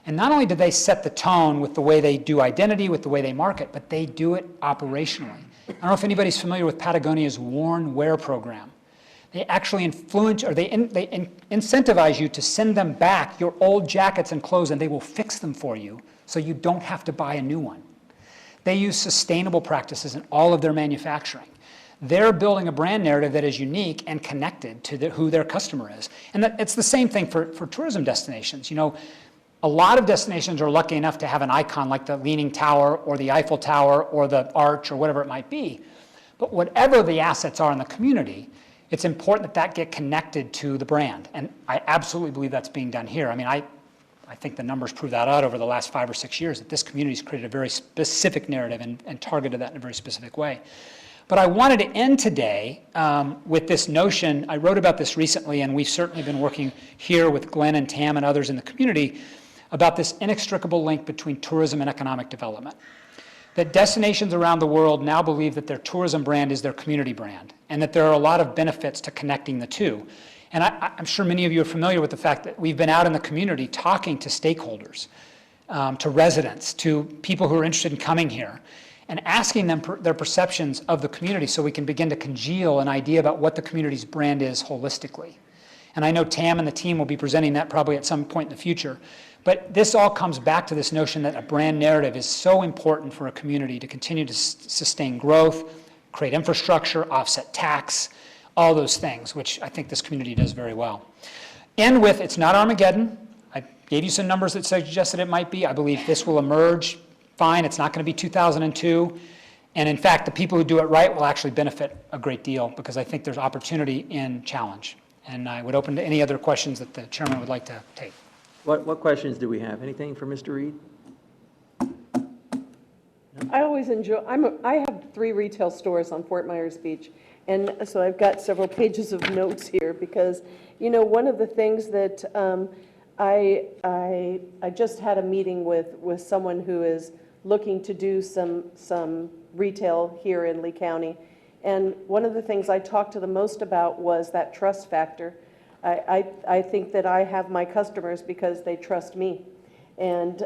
And not only do they set the tone with the way they do identity, with the way they market, but they do it operationally. I don't know if anybody's familiar with Patagonia's Worn Wear program. They actually influence, or they incentivize you to send them back your old jackets and clothes, and they will fix them for you so you don't have to buy a new one. They use sustainable practices in all of their manufacturing. They're building a brand narrative that is unique and connected to who their customer is. And it's the same thing for tourism destinations. You know, a lot of destinations are lucky enough to have an icon like the Leaning Tower or the Eiffel Tower or the Arch or whatever it might be. But whatever the assets are in the community, it's important that that get connected to the brand. And I absolutely believe that's being done here. I mean, I think the numbers prove that out over the last 5 or 6 years, that this community's created a very specific narrative and targeted that in a very specific way. But I wanted to end today with this notion. I wrote about this recently, and we've certainly been working here with Glenn and Tam and others in the community about this inextricable link between tourism and economic development. That destinations around the world now believe that their tourism brand is their community brand, and that there are a lot of benefits to connecting the two. And I'm sure many of you are familiar with the fact that we've been out in the community talking to stakeholders, to residents, to people who are interested in coming here, and asking them their perceptions of the community so we can begin to congeal an idea about what the community's brand is holistically. And I know Tam and the team will be presenting that probably at some point in the future. But this all comes back to this notion that a brand narrative is so important for a community to continue to sustain growth, create infrastructure, offset tax, all those things, which I think this community does very well. End with, it's not Armageddon. I gave you some numbers that suggested it might be. I believe this will emerge fine. It's not going to be 2002. And in fact, the people who do it right will actually benefit a great deal, because I think there's opportunity in challenge. And I would open to any other questions that the chairman would like to take. What questions do we have? Anything for Mr. Reed? I always enjoy, I have 3 retail stores on Fort Myers Beach, and so I've got several pages of notes here, because, you know, one of the things that I just had a meeting with someone who is looking to do some retail here in Lee County, and one of the things I talked to the most about was that trust factor. I think that I have my customers because they trust me. And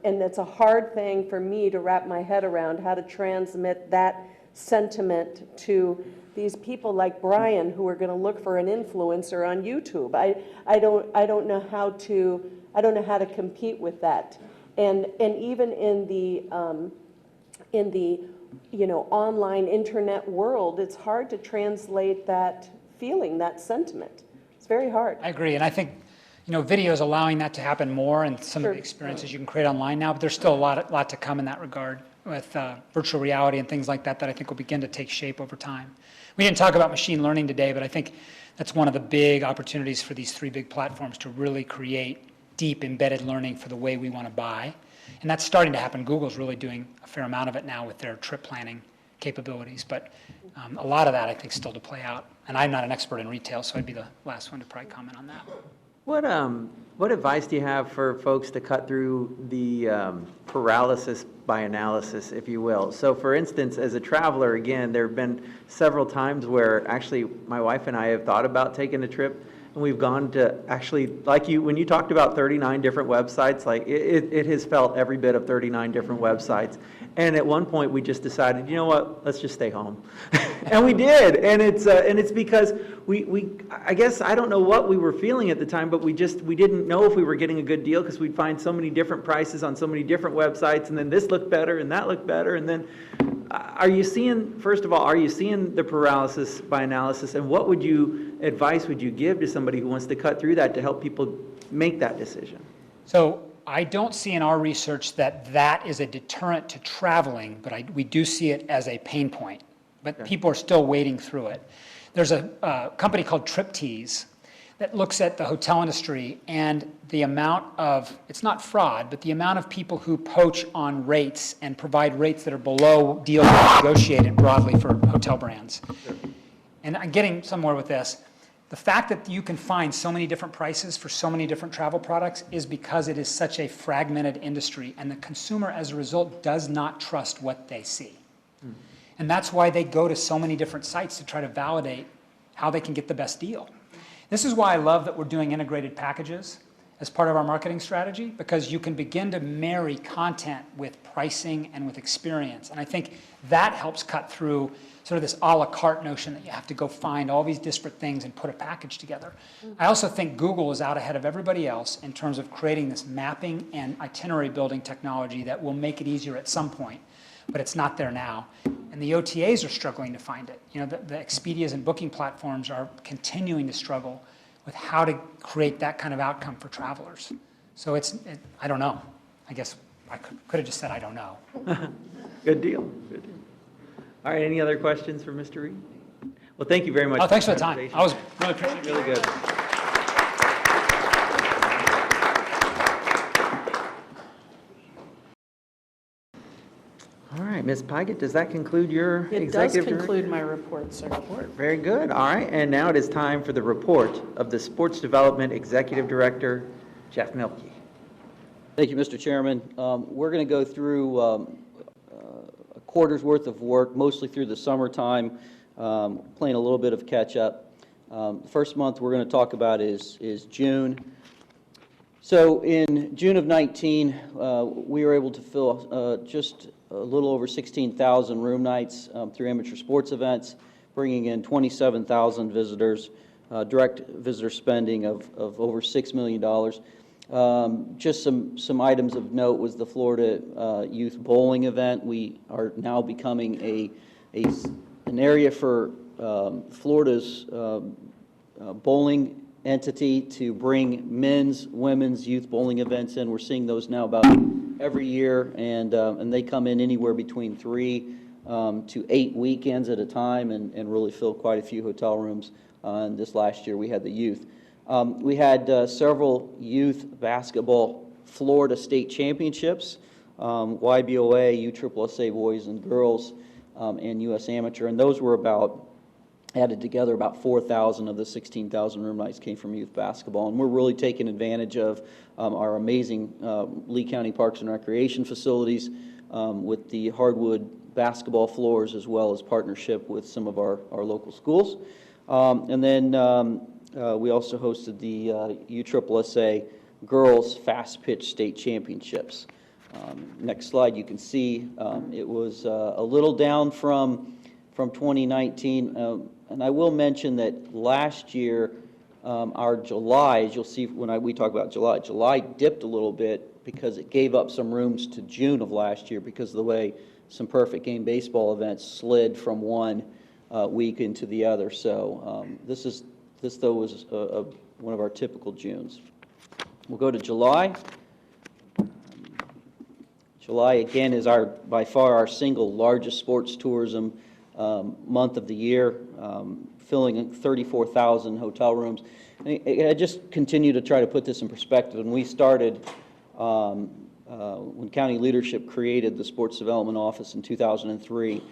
it's a hard thing for me to wrap my head around, how to transmit that sentiment to these people like Brian, who are going to look for an influencer on YouTube. I don't know how to compete with that. And even in the you know, online internet world, it's hard to translate that feeling, that sentiment. It's very hard. I agree, and I think, you know, video is allowing that to happen more, and some Sure. of the experiences you can create online now, but there's still a lot to come in that regard with virtual reality and things like that that I think will begin to take shape over time. We didn't talk about machine learning today, but I think that's one of the big opportunities for these 3 big platforms to really create deep embedded learning for the way we want to buy. And that's starting to happen. Google's really doing a fair amount of it now with their trip planning capabilities, but a lot of that I think still to play out. And I'm not an expert in retail, so I'd be the last one to probably comment on that. What advice do you have for folks to cut through the paralysis by analysis, if you will? So for instance, as a traveler, again, there have been several times where actually my wife and I have thought about taking a trip, and we've gone to actually, like you, when you talked about 39 different websites, like it has felt every bit of 39 different websites. And at one point we just decided, you know what, let's just stay home. And we did. And it's because I guess, I don't know what we were feeling at the time, but we didn't know if we were getting a good deal, because we'd find so many different prices on so many different websites, and then this looked better and that looked better. And then first of all, are you seeing the paralysis by analysis, and what advice would you give to somebody who wants to cut through that to help people make that decision? So I don't see in our research that is a deterrent to traveling, but we do see it as a pain point. But okay. People are still wading through it. There's a company called TripTease that looks at the hotel industry and the amount of, it's not fraud, but the amount of people who poach on rates and provide rates that are below deals negotiated broadly for hotel brands. Sure. And I'm getting somewhere with this. The fact that you can find so many different prices for so many different travel products is because it is such a fragmented industry, and the consumer, as a result, does not trust what they see. And that's why they go to so many different sites to try to validate how they can get the best deal. This is why I love that we're doing integrated packages as part of our marketing strategy, because you can begin to marry content with pricing and with experience. And I think that helps cut through sort of this a la carte notion that you have to go find all these disparate things and put a package together. I also think Google is out ahead of everybody else in terms of creating this mapping and itinerary building technology that will make it easier at some point, but it's not there now. And the OTAs are struggling to find it. You know, the Expedias and booking platforms are continuing to struggle with how to create that kind of outcome for travelers. So I don't know. I guess I could have just said I don't know. Good deal, good deal. All right, any other questions for Mr. Reed? Well, thank you very much. Oh, thanks for the time. presentation. I was really appreciative. Really good. All right, Ms. Pygott, does that conclude your It does executive director conclude my report, sir. report? Very good. All right, and now it is time for the report of the Sports Development Executive Director, Jeff Mielke. Thank you, Mr. Chairman. We're going to go through a quarter's worth of work, mostly through the summertime, playing a little bit of catch-up. The first month we're going to talk about is June. So in June of 19, we were able to fill just a little over 16,000 room nights through amateur sports events, bringing in 27,000 visitors, direct visitor spending of over $6 million. Just some items of note was the Florida Youth Bowling event. We are now becoming an area for Florida's bowling entity to bring men's, women's, youth bowling events in. We're seeing those now about every year, and they come in anywhere between 3 to 8 weekends at a time, and really fill quite a few hotel rooms. And this last year we had the youth. We had several youth basketball Florida state championships, YBOA, USSSA boys and girls, and U.S. amateur, and those were added together about 4,000 of the 16,000 room nights came from youth basketball. And we're really taking advantage of our amazing Lee County Parks and Recreation facilities with the hardwood basketball floors, as well as partnership with some of our local schools. And then we also hosted the USSSA Girls Fast Pitch State Championships. Next slide, you can see it was a little down from 2019. And I will mention that last year, our July, as you'll see when we talk about July dipped a little bit because it gave up some rooms to June of last year because of the way some perfect game baseball events slid from one week into the other. So this though was one of our typical Junes. We'll go to July. July again is by far our single largest sports tourism month of the year, filling 34,000 hotel rooms. And I just continue to try to put this in perspective. When we started, when county leadership created the Sports Development Office in 2003,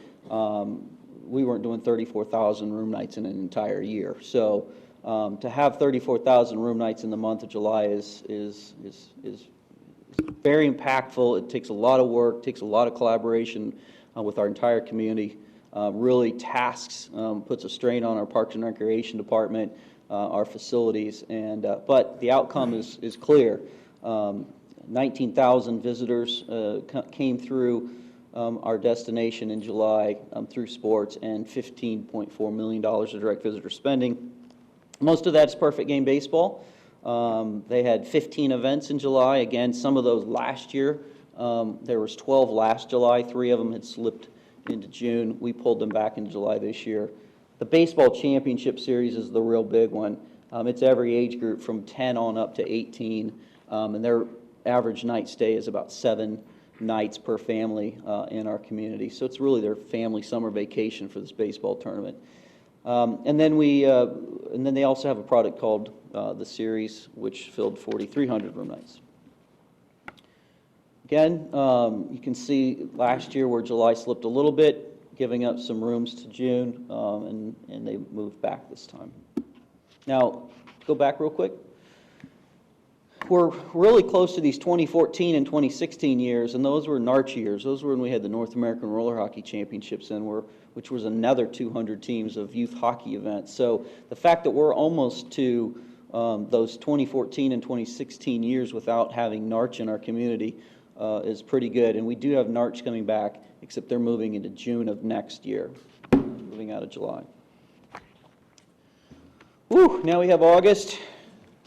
we weren't doing 34,000 room nights in an entire year. So to have 34,000 room nights in the month of July is very impactful. It takes a lot of work, takes a lot of collaboration with our entire community. Really tasks, puts a strain on our Parks and Recreation Department, our facilities, and but the outcome is clear. 19,000 visitors came through our destination in July through sports, and $15.4 million of direct visitor spending. Most of that's perfect game baseball. They had 15 events in July. Again, some of those last year. There was 12 last July. 3 of them had slipped into June. We pulled them back into July this year. The Baseball Championship Series is the real big one. It's every age group from 10 on up to 18, and their average night stay is about 7 nights per family in our community. So it's really their family summer vacation for this baseball tournament. And then they also have a product called the Series, which filled 4,300 room nights. Again, you can see last year where July slipped a little bit, giving up some rooms to June, and they moved back this time. Now, go back real quick. We're really close to these 2014 and 2016 years, and those were NARCH years. Those were when we had the North American Roller Hockey Championships which was another 200 teams of youth hockey events. So the fact that we're almost to those 2014 and 2016 years without having NARCH in our community is pretty good. And we do have NARCH coming back, except they're moving into June of next year, moving out of July. Whew, now we have August,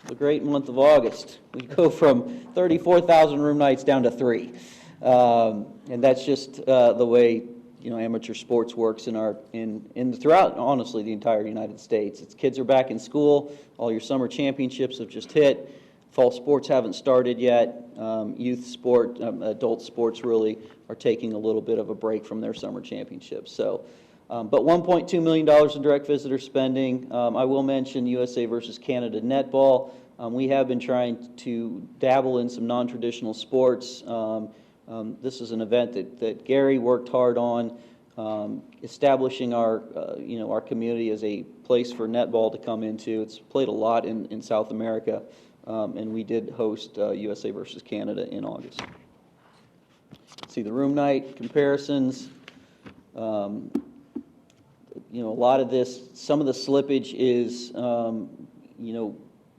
the great month of August. We go from 34,000 room nights down to 3. And that's just the way amateur sports works throughout, honestly, the entire United States. Kids are back in school. All your summer championships have just hit. Fall sports haven't started yet. Youth sport, adult sports really are taking a little bit of a break from their summer championships. So, but $1.2 million in direct visitor spending. I will mention USA versus Canada netball. We have been trying to dabble in some non-traditional sports. This is an event that Gary worked hard on, establishing our community as a place for netball to come into. It's played a lot in South America, and we did host USA versus Canada in August. See the room night comparisons. A lot of this, some of the slippage is,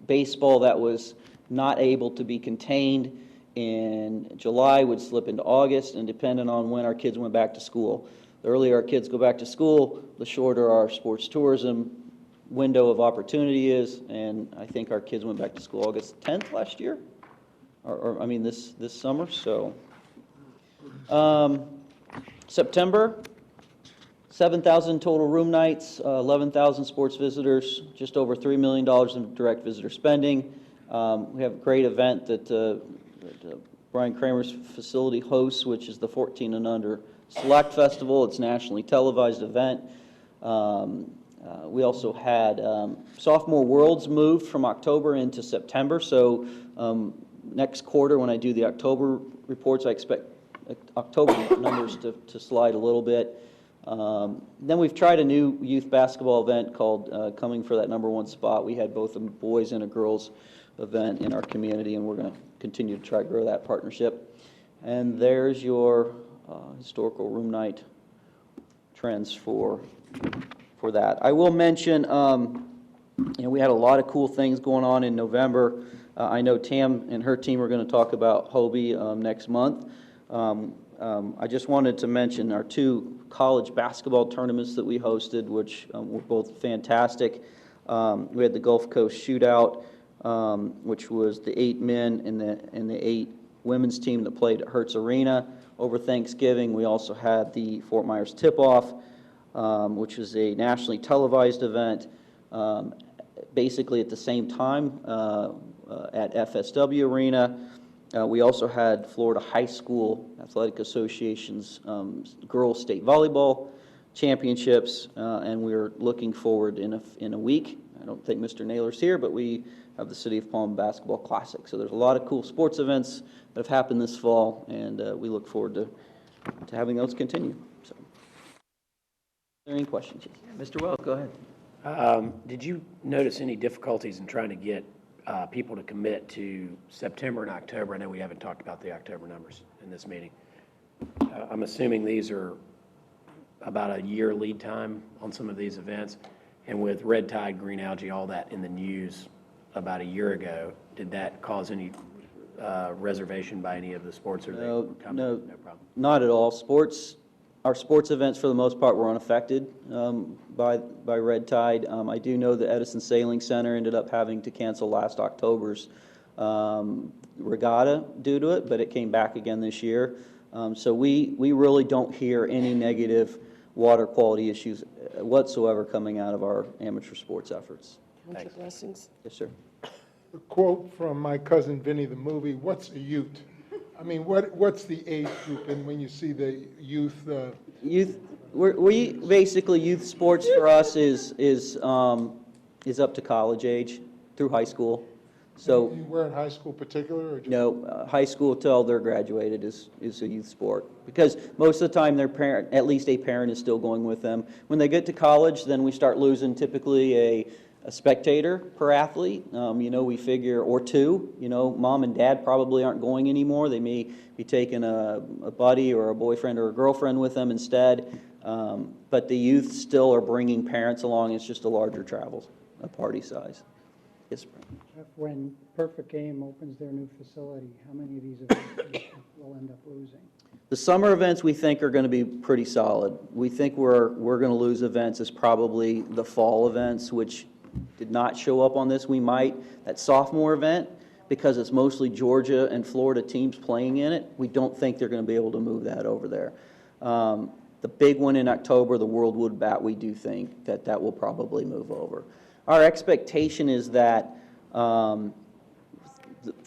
baseball that was not able to be contained in July would slip into August, and depending on when our kids went back to school. The earlier our kids go back to school, the shorter our sports tourism window of opportunity is, and I think our kids went back to school August 10th last year, this summer, so. September, 7,000 total room nights, 11,000 sports visitors, just over $3 million in direct visitor spending. We have a great event that Brian Kramer's facility hosts, which is the 14 and under Select Festival. It's a nationally televised event. We also had Sophomore Worlds moved from October into September, so next quarter when I do the October reports, I expect October numbers to slide a little bit. Then we've tried a new youth basketball event called Coming for That #1 Spot. We had both a boys and a girls event in our community, and we're going to continue to try to grow that partnership. And there's your historical room night trends for that. I will mention, we had a lot of cool things going on in November. I know Tam and her team are going to talk about Hobie next month. I just wanted to mention our 2 college basketball tournaments that we hosted, which were both fantastic. We had the Gulf Coast Shootout, which was the 8 men and the 8 women's team that played at Hertz Arena over Thanksgiving. We also had the Fort Myers Tip-Off, which was a nationally televised event, basically at the same time at FSW Arena. We also had Florida High School Athletic Association's Girls State Volleyball Championships, and we're looking forward in a week. I don't think Mr. Naylor's here, but we have the City of Palm Basketball Classic. So there's a lot of cool sports events that have happened this fall, and we look forward to having those continue. So, are there any questions? Yes. Mr. Wells, go ahead. Did you notice any difficulties in trying to get people to commit to September and October? I know we haven't talked about the October numbers in this meeting. I'm assuming these are about a year lead time on some of these events. And with red tide, green algae, all that in the news about a year ago, did that cause any reservation by any of the sports? Or no, problem? Not at all. Our sports events, for the most part, were unaffected by red tide. I do know the Edison Sailing Center ended up having to cancel last October's regatta due to it, but it came back again this year. So we really don't hear any negative water quality issues whatsoever coming out of our amateur sports efforts. Count your blessings. Yes, sir. A quote from my cousin Vinny the movie, what's a ute? I mean, what's the age group, and when you see the youth? We basically, youth sports for us is up to college age through high school. So you were in high school particular? Or just... No, high school till they're graduated is a youth sport, because most of the time their parent, at least a parent, is still going with them. When they get to college, then we start losing typically a spectator per athlete. We figure, or two, mom and dad probably aren't going anymore. They may be taking a buddy or a boyfriend or a girlfriend with them instead. But the youth still are bringing parents along. It's just a larger travel, a party size. Yes, Jeff, when Perfect Game opens their new facility, how many of these events will end up losing? The summer events we think are going to be pretty solid. We think we're going to lose events is probably the fall events, which did not show up on this. We might, that sophomore event, because it's mostly Georgia and Florida teams playing in it, we don't think they're going to be able to move that over there. The big one in October, the World Wood Bat, we do think that will probably move over. Our expectation is that over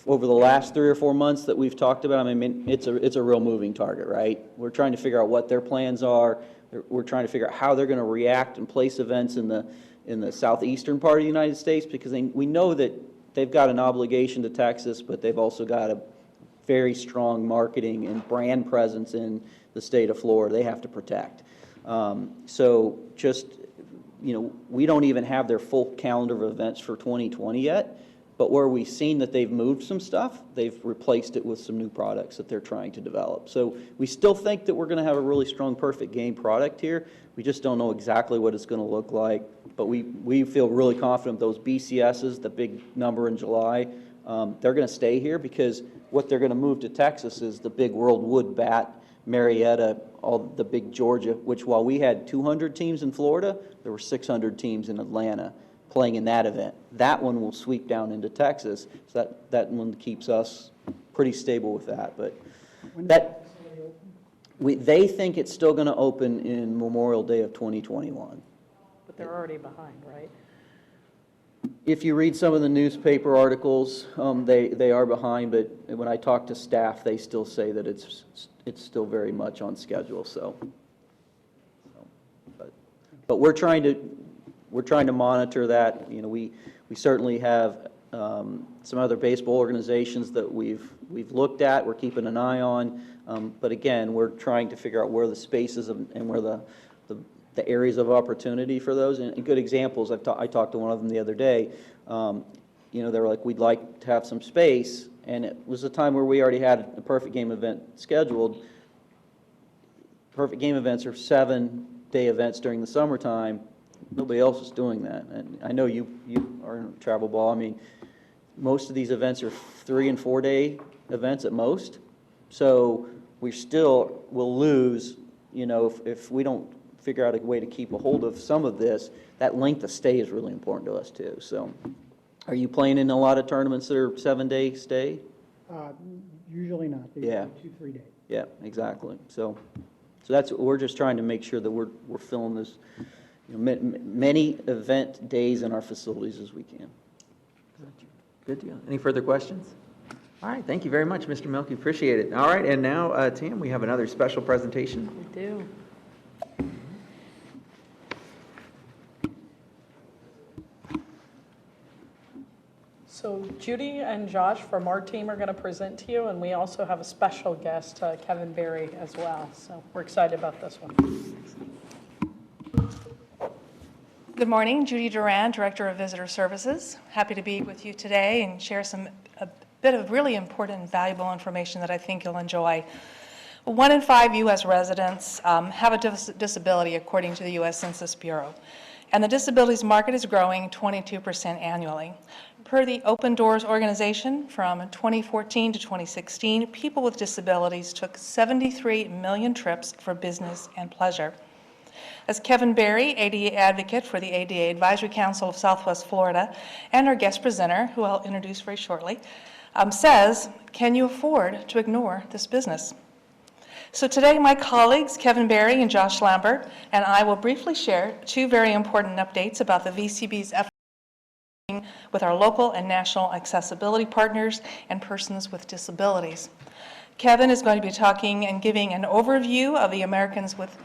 the last 3 or 4 months that we've talked about, I mean, it's a real moving target, right? We're trying to figure out what their plans are. We're trying to figure out how they're going to react and place events in the southeastern part of the United States, because we know that they've got an obligation to Texas, but they've also got a very strong marketing and brand presence in the state of Florida they have to protect. So just, we don't even have their full calendar of events for 2020 yet, but where we've seen that they've moved some stuff, they've replaced it with some new products that they're trying to develop. So we still think that we're going to have a really strong Perfect Game product here. We just don't know exactly what it's going to look like, but we feel really confident those BCSs, the big number in July, they're going to stay here, because what they're going to move to Texas is the big World Wood Bat, Marietta, all the big Georgia, which while we had 200 teams in Florida, there were 600 teams in Atlanta playing in that event. That one will sweep down into Texas, so that one keeps us pretty stable with that. But they think it's still going to open in Memorial Day of 2021. But they're already behind, right? If you read some of the newspaper articles, they are behind, but when I talk to staff, they still say that it's still very much on schedule. But we're trying to monitor that. We certainly have some other baseball organizations that we've looked at. We're keeping an eye on, but again, we're trying to figure out where the spaces and where the areas of opportunity for those. And good examples, I talked to one of them the other day. They were like, we'd like to have some space, and it was a time where we already had a Perfect Game event scheduled. Perfect Game events are 7-day events during the summertime. Nobody else is doing that. And I know you are in travel ball. I mean, most of these events are 3- and 4-day events at most. So we still will lose, if we don't figure out a way to keep a hold of some of this. That length of stay is really important to us too. So are you playing in a lot of tournaments that are 7-day stay? Usually not. They're Yeah. 2-3 days. Yeah, exactly. So that's, we're just trying to make sure that we're filling this, many event days in our facilities as we can. Good deal. Any further questions? All right, thank you very much, Mr. Milky. Appreciate it. All right, and now, Tam, we have another special presentation. We do. So Judy and Josh from our team are going to present to you, and we also have a special guest, Kevin Berry, as well. So we're excited about this one. Good morning, Judy Duran, Director of Visitor Services. Happy to be with you today and share a bit of really important and valuable information that I think you'll enjoy. 1 in 5 U.S. residents have a disability, according to the U.S. Census Bureau. And the disabilities market is growing 22% annually. Per the Open Doors organization, from 2014 to 2016, people with disabilities took 73 million trips for business and pleasure. As Kevin Berry, ADA advocate for the ADA Advisory Council of Southwest Florida, and our guest presenter, who I'll introduce very shortly, says, can you afford to ignore this business? So today, my colleagues, Kevin Berry and Josh Lambert, and I will briefly share 2 very important updates about the VCB's efforts with our local and national accessibility partners and persons with disabilities. Kevin is going to be talking and giving an overview of the Americans with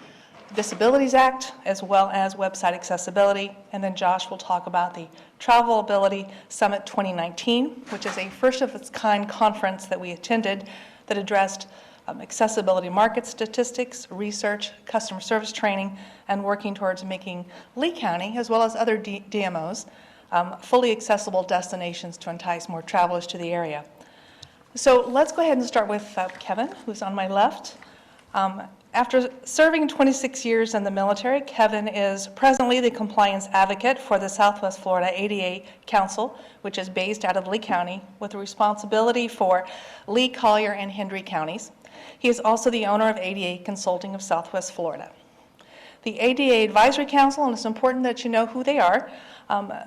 Disabilities Act, as well as website accessibility, and then Josh will talk about the Travelability Summit 2019, which is a first-of-its-kind conference that we attended that addressed accessibility market statistics, research, customer service training, and working towards making Lee County, as well as other DMOs, fully accessible destinations to entice more travelers to the area. So let's go ahead and start with Kevin, who's on my left. After serving 26 years in the military, Kevin is presently the compliance advocate for the Southwest Florida ADA Council, which is based out of Lee County, with responsibility for Lee, Collier, and Hendry counties. He is also the owner of ADA Consulting of Southwest Florida. The ADA Advisory Council, and it's important that you know who they are,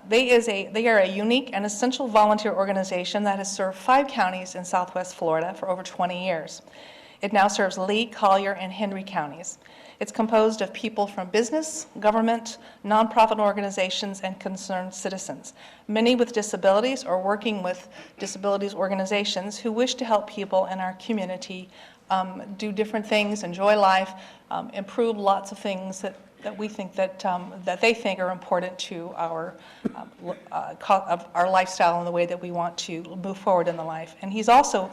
they are a unique and essential volunteer organization that has served 5 counties in Southwest Florida for over 20 years. It now serves Lee, Collier, and Hendry counties. It's composed of people from business, government, nonprofit organizations, and concerned citizens, many with disabilities or working with disabilities organizations who wish to help people in our community do different things, enjoy life, improve lots of things that we think that they think are important to our lifestyle and the way that we want to move forward in the life. And he's also,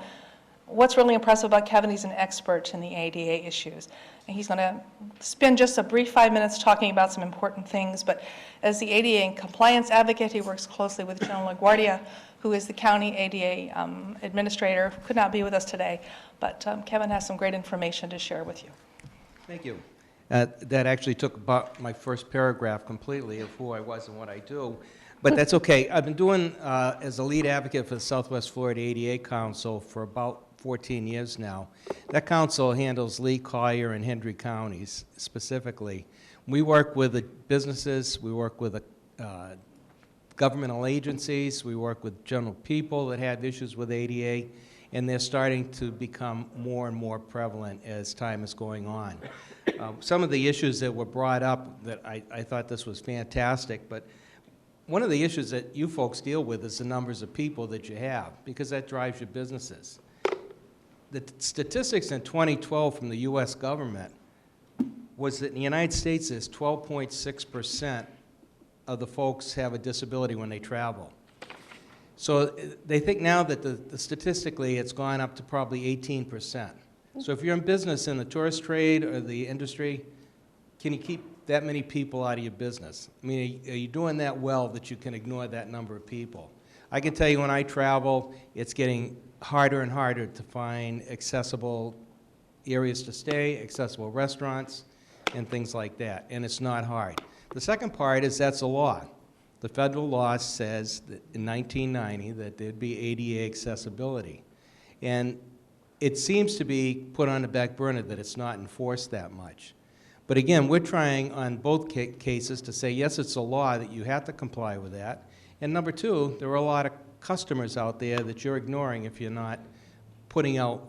what's really impressive about Kevin, he's an expert in the ADA issues. And he's going to spend just a brief 5 minutes talking about some important things, but as the ADA and compliance advocate, he works closely with General LaGuardia, who is the county ADA administrator, who could not be with us today, but Kevin has some great information to share with you. Thank you. That actually took about my first paragraph completely of who I was and what I do, but that's okay. I've been doing, as a lead advocate for the Southwest Florida ADA Council for about 14 years now. That council handles Lee, Collier, and Hendry counties specifically. We work with the businesses, we work with the governmental agencies, we work with general people that have issues with ADA, and they're starting to become more and more prevalent as time is going on. Some of the issues that were brought up that I thought this was fantastic, but one of the issues that you folks deal with is the numbers of people that you have, because that drives your businesses. The statistics in 2012 from the U.S. government was that in the United States, there's 12.6% of the folks have a disability when they travel. So they think now that statistically it's gone up to probably 18%. So if you're in business in the tourist trade or the industry, can you keep that many people out of your business? I mean, are you doing that well that you can ignore that number of people? I can tell you when I travel, it's getting harder and harder to find accessible areas to stay, accessible restaurants, and things like that, and it's not hard. The second part is that's a law. The federal law says that in 1990 that there'd be ADA accessibility, and it seems to be put on the back burner that it's not enforced that much. But again, we're trying on both cases to say, yes, it's a law that you have to comply with that, and number two, there are a lot of customers out there that you're ignoring if you're not putting out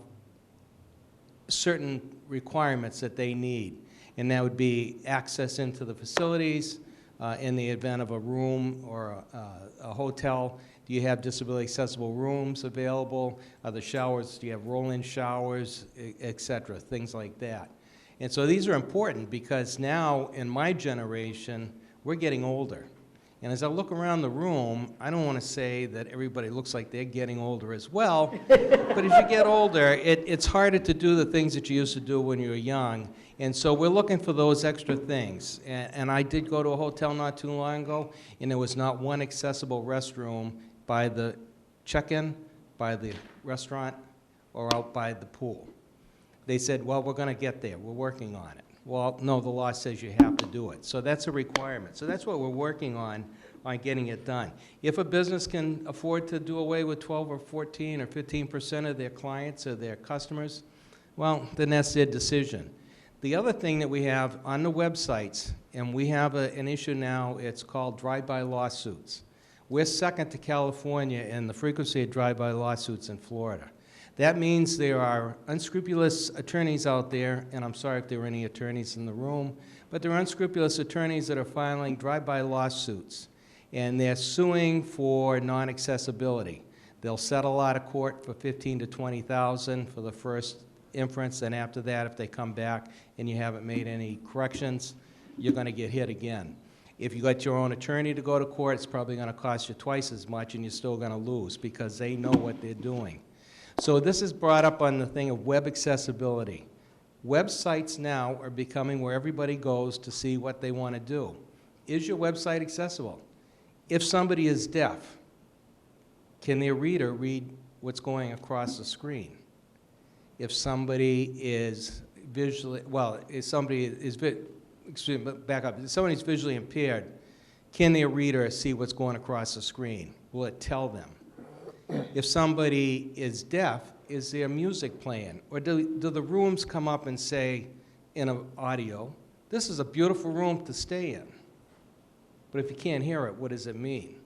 certain requirements that they need. And that would be access into the facilities, in the event of a room or a hotel. Do you have disability accessible rooms available? Are the showers, do you have roll-in showers, et cetera, things like that. And so these are important because now in my generation, we're getting older. And as I look around the room, I don't want to say that everybody looks like they're getting older as well, but as you get older, it's harder to do the things that you used to do when you were young. And so we're looking for those extra things. And I did go to a hotel not too long ago, and there was not one accessible restroom by the check-in, by the restaurant, or out by the pool. They said, well, we're going to get there. We're working on it. Well, no, the law says you have to do it. So that's a requirement. So that's what we're working on getting it done. If a business can afford to do away with 12 or 14 or 15% of their clients or their customers, well, then that's their decision. The other thing that we have on the websites, and we have an issue now, it's called drive-by lawsuits. We're second to California in the frequency of drive-by lawsuits in Florida. That means there are unscrupulous attorneys out there, and I'm sorry if there are any attorneys in the room, but there are unscrupulous attorneys that are filing drive-by lawsuits, and they're suing for non-accessibility. They'll settle out of court for $15,000 to $20,000 for the first inference, and after that, if they come back and you haven't made any corrections, you're going to get hit again. If you got your own attorney to go to court, it's probably going to cost you twice as much, and you're still going to lose because they know what they're doing. So this is brought up on the thing of web accessibility. Websites now are becoming where everybody goes to see what they want to do. Is your website accessible? If somebody is deaf, can their reader read what's going across the screen? If somebody is visually, well, if somebody is, excuse me, back up, if somebody's visually impaired, can their reader see what's going across the screen? Will it tell them? If somebody is deaf, is there music playing? Or do the rooms come up and say in an audio, this is a beautiful room to stay in? But if you can't hear it, what does it mean?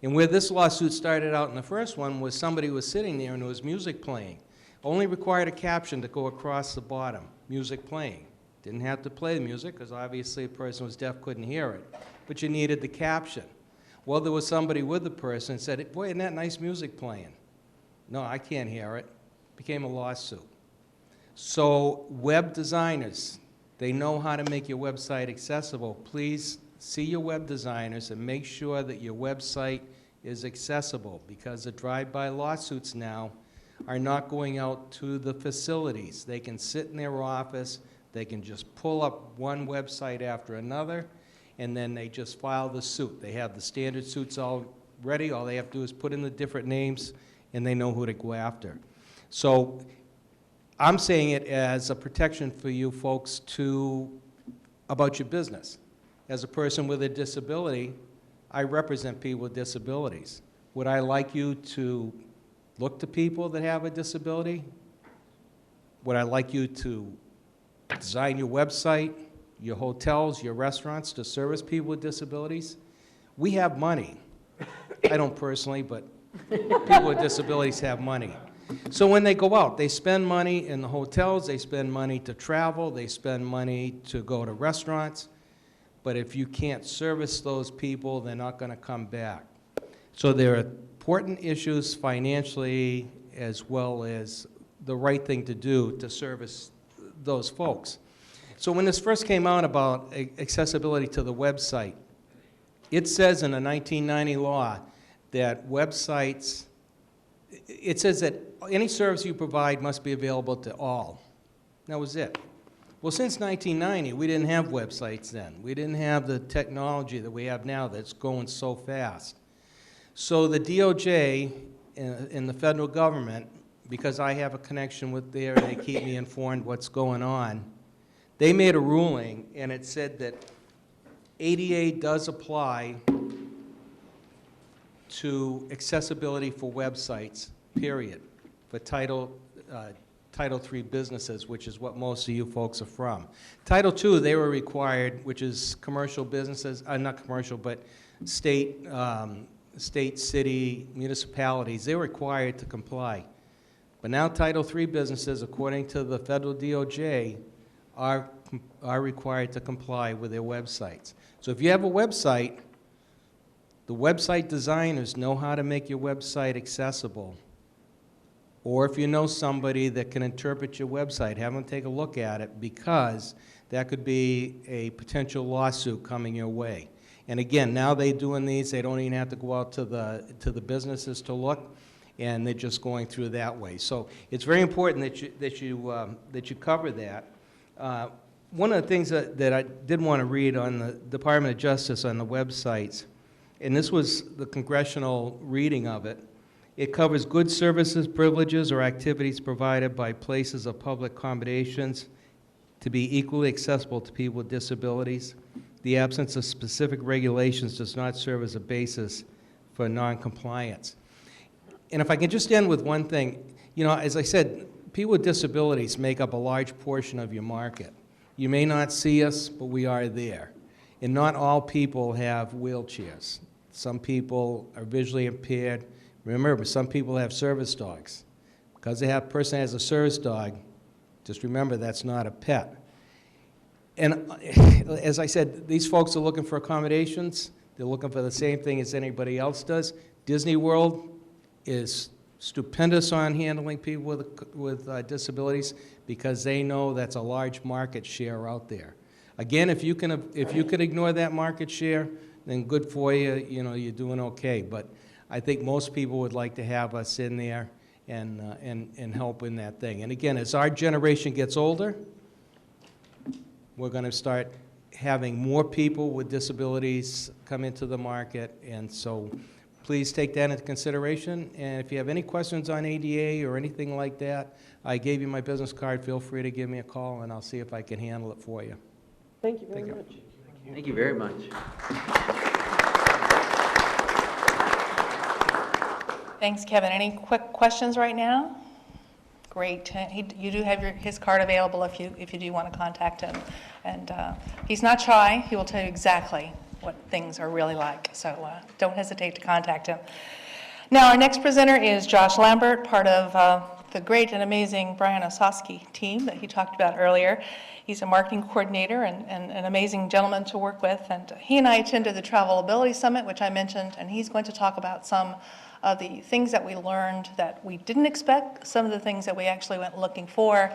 And where this lawsuit started out in the first one was somebody was sitting there and there was music playing. Only required a caption to go across the bottom, music playing. Didn't have to play the music because obviously the person was deaf, couldn't hear it. But you needed the caption. Well, there was somebody with the person and said, boy, isn't that nice music playing? No, I can't hear it. Became a lawsuit. So web designers, they know how to make your website accessible. Please see your web designers and make sure that your website is accessible, because the drive-by lawsuits now are not going out to the facilities. They can sit in their office, they can just pull up one website after another, and then they just file the suit. They have the standard suits all ready. All they have to do is put in the different names, and they know who to go after. So I'm saying it as a protection for you folks about your business. As a person with a disability, I represent people with disabilities. Would I like you to look to people that have a disability? Would I like you to design your website, your hotels, your restaurants to service people with disabilities? We have money. I don't personally, but people with disabilities have money. So when they go out, they spend money in the hotels, they spend money to travel, they spend money to go to restaurants. But if you can't service those people, they're not going to come back. So there are important issues financially as well as the right thing to do to service those folks. So when this first came out about accessibility to the website, it says in a 1990 law that websites, it says that any service you provide must be available to all. That was it. Well, since 1990, we didn't have websites then. We didn't have the technology that we have now that's going so fast. So the DOJ and the federal government, because I have a connection with there and they keep me informed what's going on, they made a ruling and it said that ADA does apply to accessibility for websites, period, for Title III businesses, which is what most of you folks are from. Title II, they were required, which is commercial businesses, not commercial, but state, city, municipalities, they're required to comply. But now Title III businesses, according to the federal DOJ, are required to comply with their websites. So if you have a website, the website designers know how to make your website accessible. Or if you know somebody that can interpret your website, have them take a look at it, because that could be a potential lawsuit coming your way. And again, now they're doing these, they don't even have to go out to the businesses to look, and they're just going through that way. So it's very important that you cover that. One of the things that I did want to read on the Department of Justice on the websites, and this was the congressional reading of it. It covers goods, services, privileges, or activities provided by places of public accommodations to be equally accessible to people with disabilities. The absence of specific regulations does not serve as a basis for noncompliance. And if I can just end with one thing, you know, as I said, people with disabilities make up a large portion of your market. You may not see us, but we are there. And not all people have wheelchairs. Some people are visually impaired. Remember, some people have service dogs. Because they have a person has a service dog, just remember that's not a pet. And as I said, these folks are looking for accommodations. They're looking for the same thing as anybody else does. Disney World is stupendous on handling people with disabilities because they know that's a large market share out there. Again, if you can ignore that market share, then good for you. You know, you're doing okay. But I think most people would like to have us in there and help in that thing. And again, as our generation gets older, we're going to start having more people with disabilities come into the market, and so please take that into consideration. And if you have any questions on ADA or anything like that, I gave you my business card. Feel free to give me a call, and I'll see if I can handle it for you. Thank you very much. Thank you very much. Thanks, Kevin. Any quick questions right now? Great. You do have his card available if you do want to contact him. And he's not shy. He will tell you exactly what things are really like. So don't hesitate to contact him. Now, our next presenter is Josh Lambert, part of the great and amazing Brian Osowski team that he talked about earlier. He's a marketing coordinator and an amazing gentleman to work with. And he and I attended the Travel Ability Summit, which I mentioned, and he's going to talk about some of the things that we learned that we didn't expect, some of the things that we actually went looking for,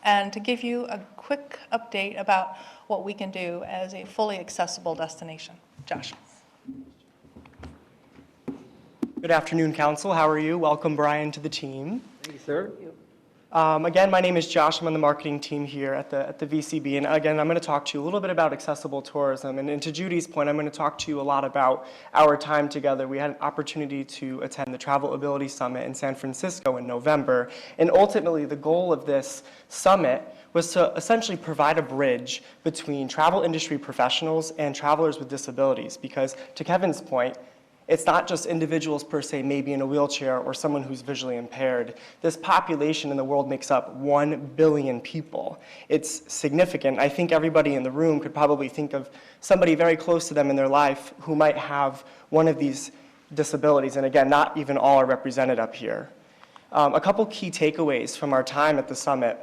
and to give you a quick update about what we can do as a fully accessible destination. Josh. Good afternoon, Council. How are you? Welcome, Brian, to the team. Thank you, sir. Again, my name is Josh. I'm on the marketing team here at the VCB. And again, I'm going to talk to you a little bit about accessible tourism. And to Judy's point, I'm going to talk to you a lot about our time together. We had an opportunity to attend the Travel Ability Summit in San Francisco in November. And ultimately, the goal of this summit was to essentially provide a bridge between travel industry professionals and travelers with disabilities. Because to Kevin's point, it's not just individuals per se, maybe in a wheelchair or someone who's visually impaired. This population in the world makes up 1 billion people. It's significant. I think everybody in the room could probably think of somebody very close to them in their life who might have one of these disabilities. And again, not even all are represented up here. A couple key takeaways from our time at the summit.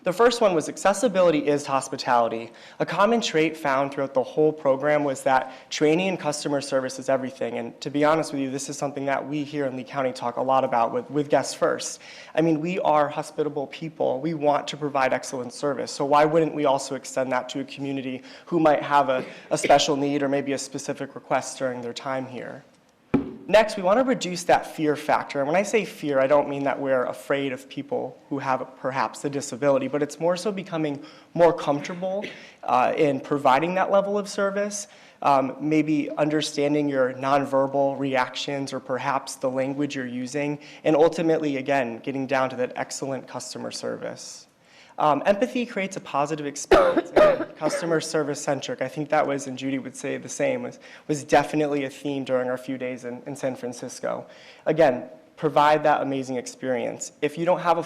The first one was accessibility is hospitality. A common trait found throughout the whole program was that training and customer service is everything. And to be honest with you, this is something that we here in Lee County talk a lot about with Guests First. I mean, we are hospitable people. We want to provide excellent service. So why wouldn't we also extend that to a community who might have a special need or maybe a specific request during their time here? Next, we want to reduce that fear factor. And when I say fear, I don't mean that we're afraid of people who have perhaps a disability, but it's more so becoming more comfortable in providing that level of service, maybe understanding your nonverbal reactions or perhaps the language you're using, and ultimately, again, getting down to that excellent customer service. Empathy creates a positive experience. Again, customer service centric. I think that was, and Judy would say the same, was definitely a theme during our few days in San Francisco. Again, provide that amazing experience. If you don't have a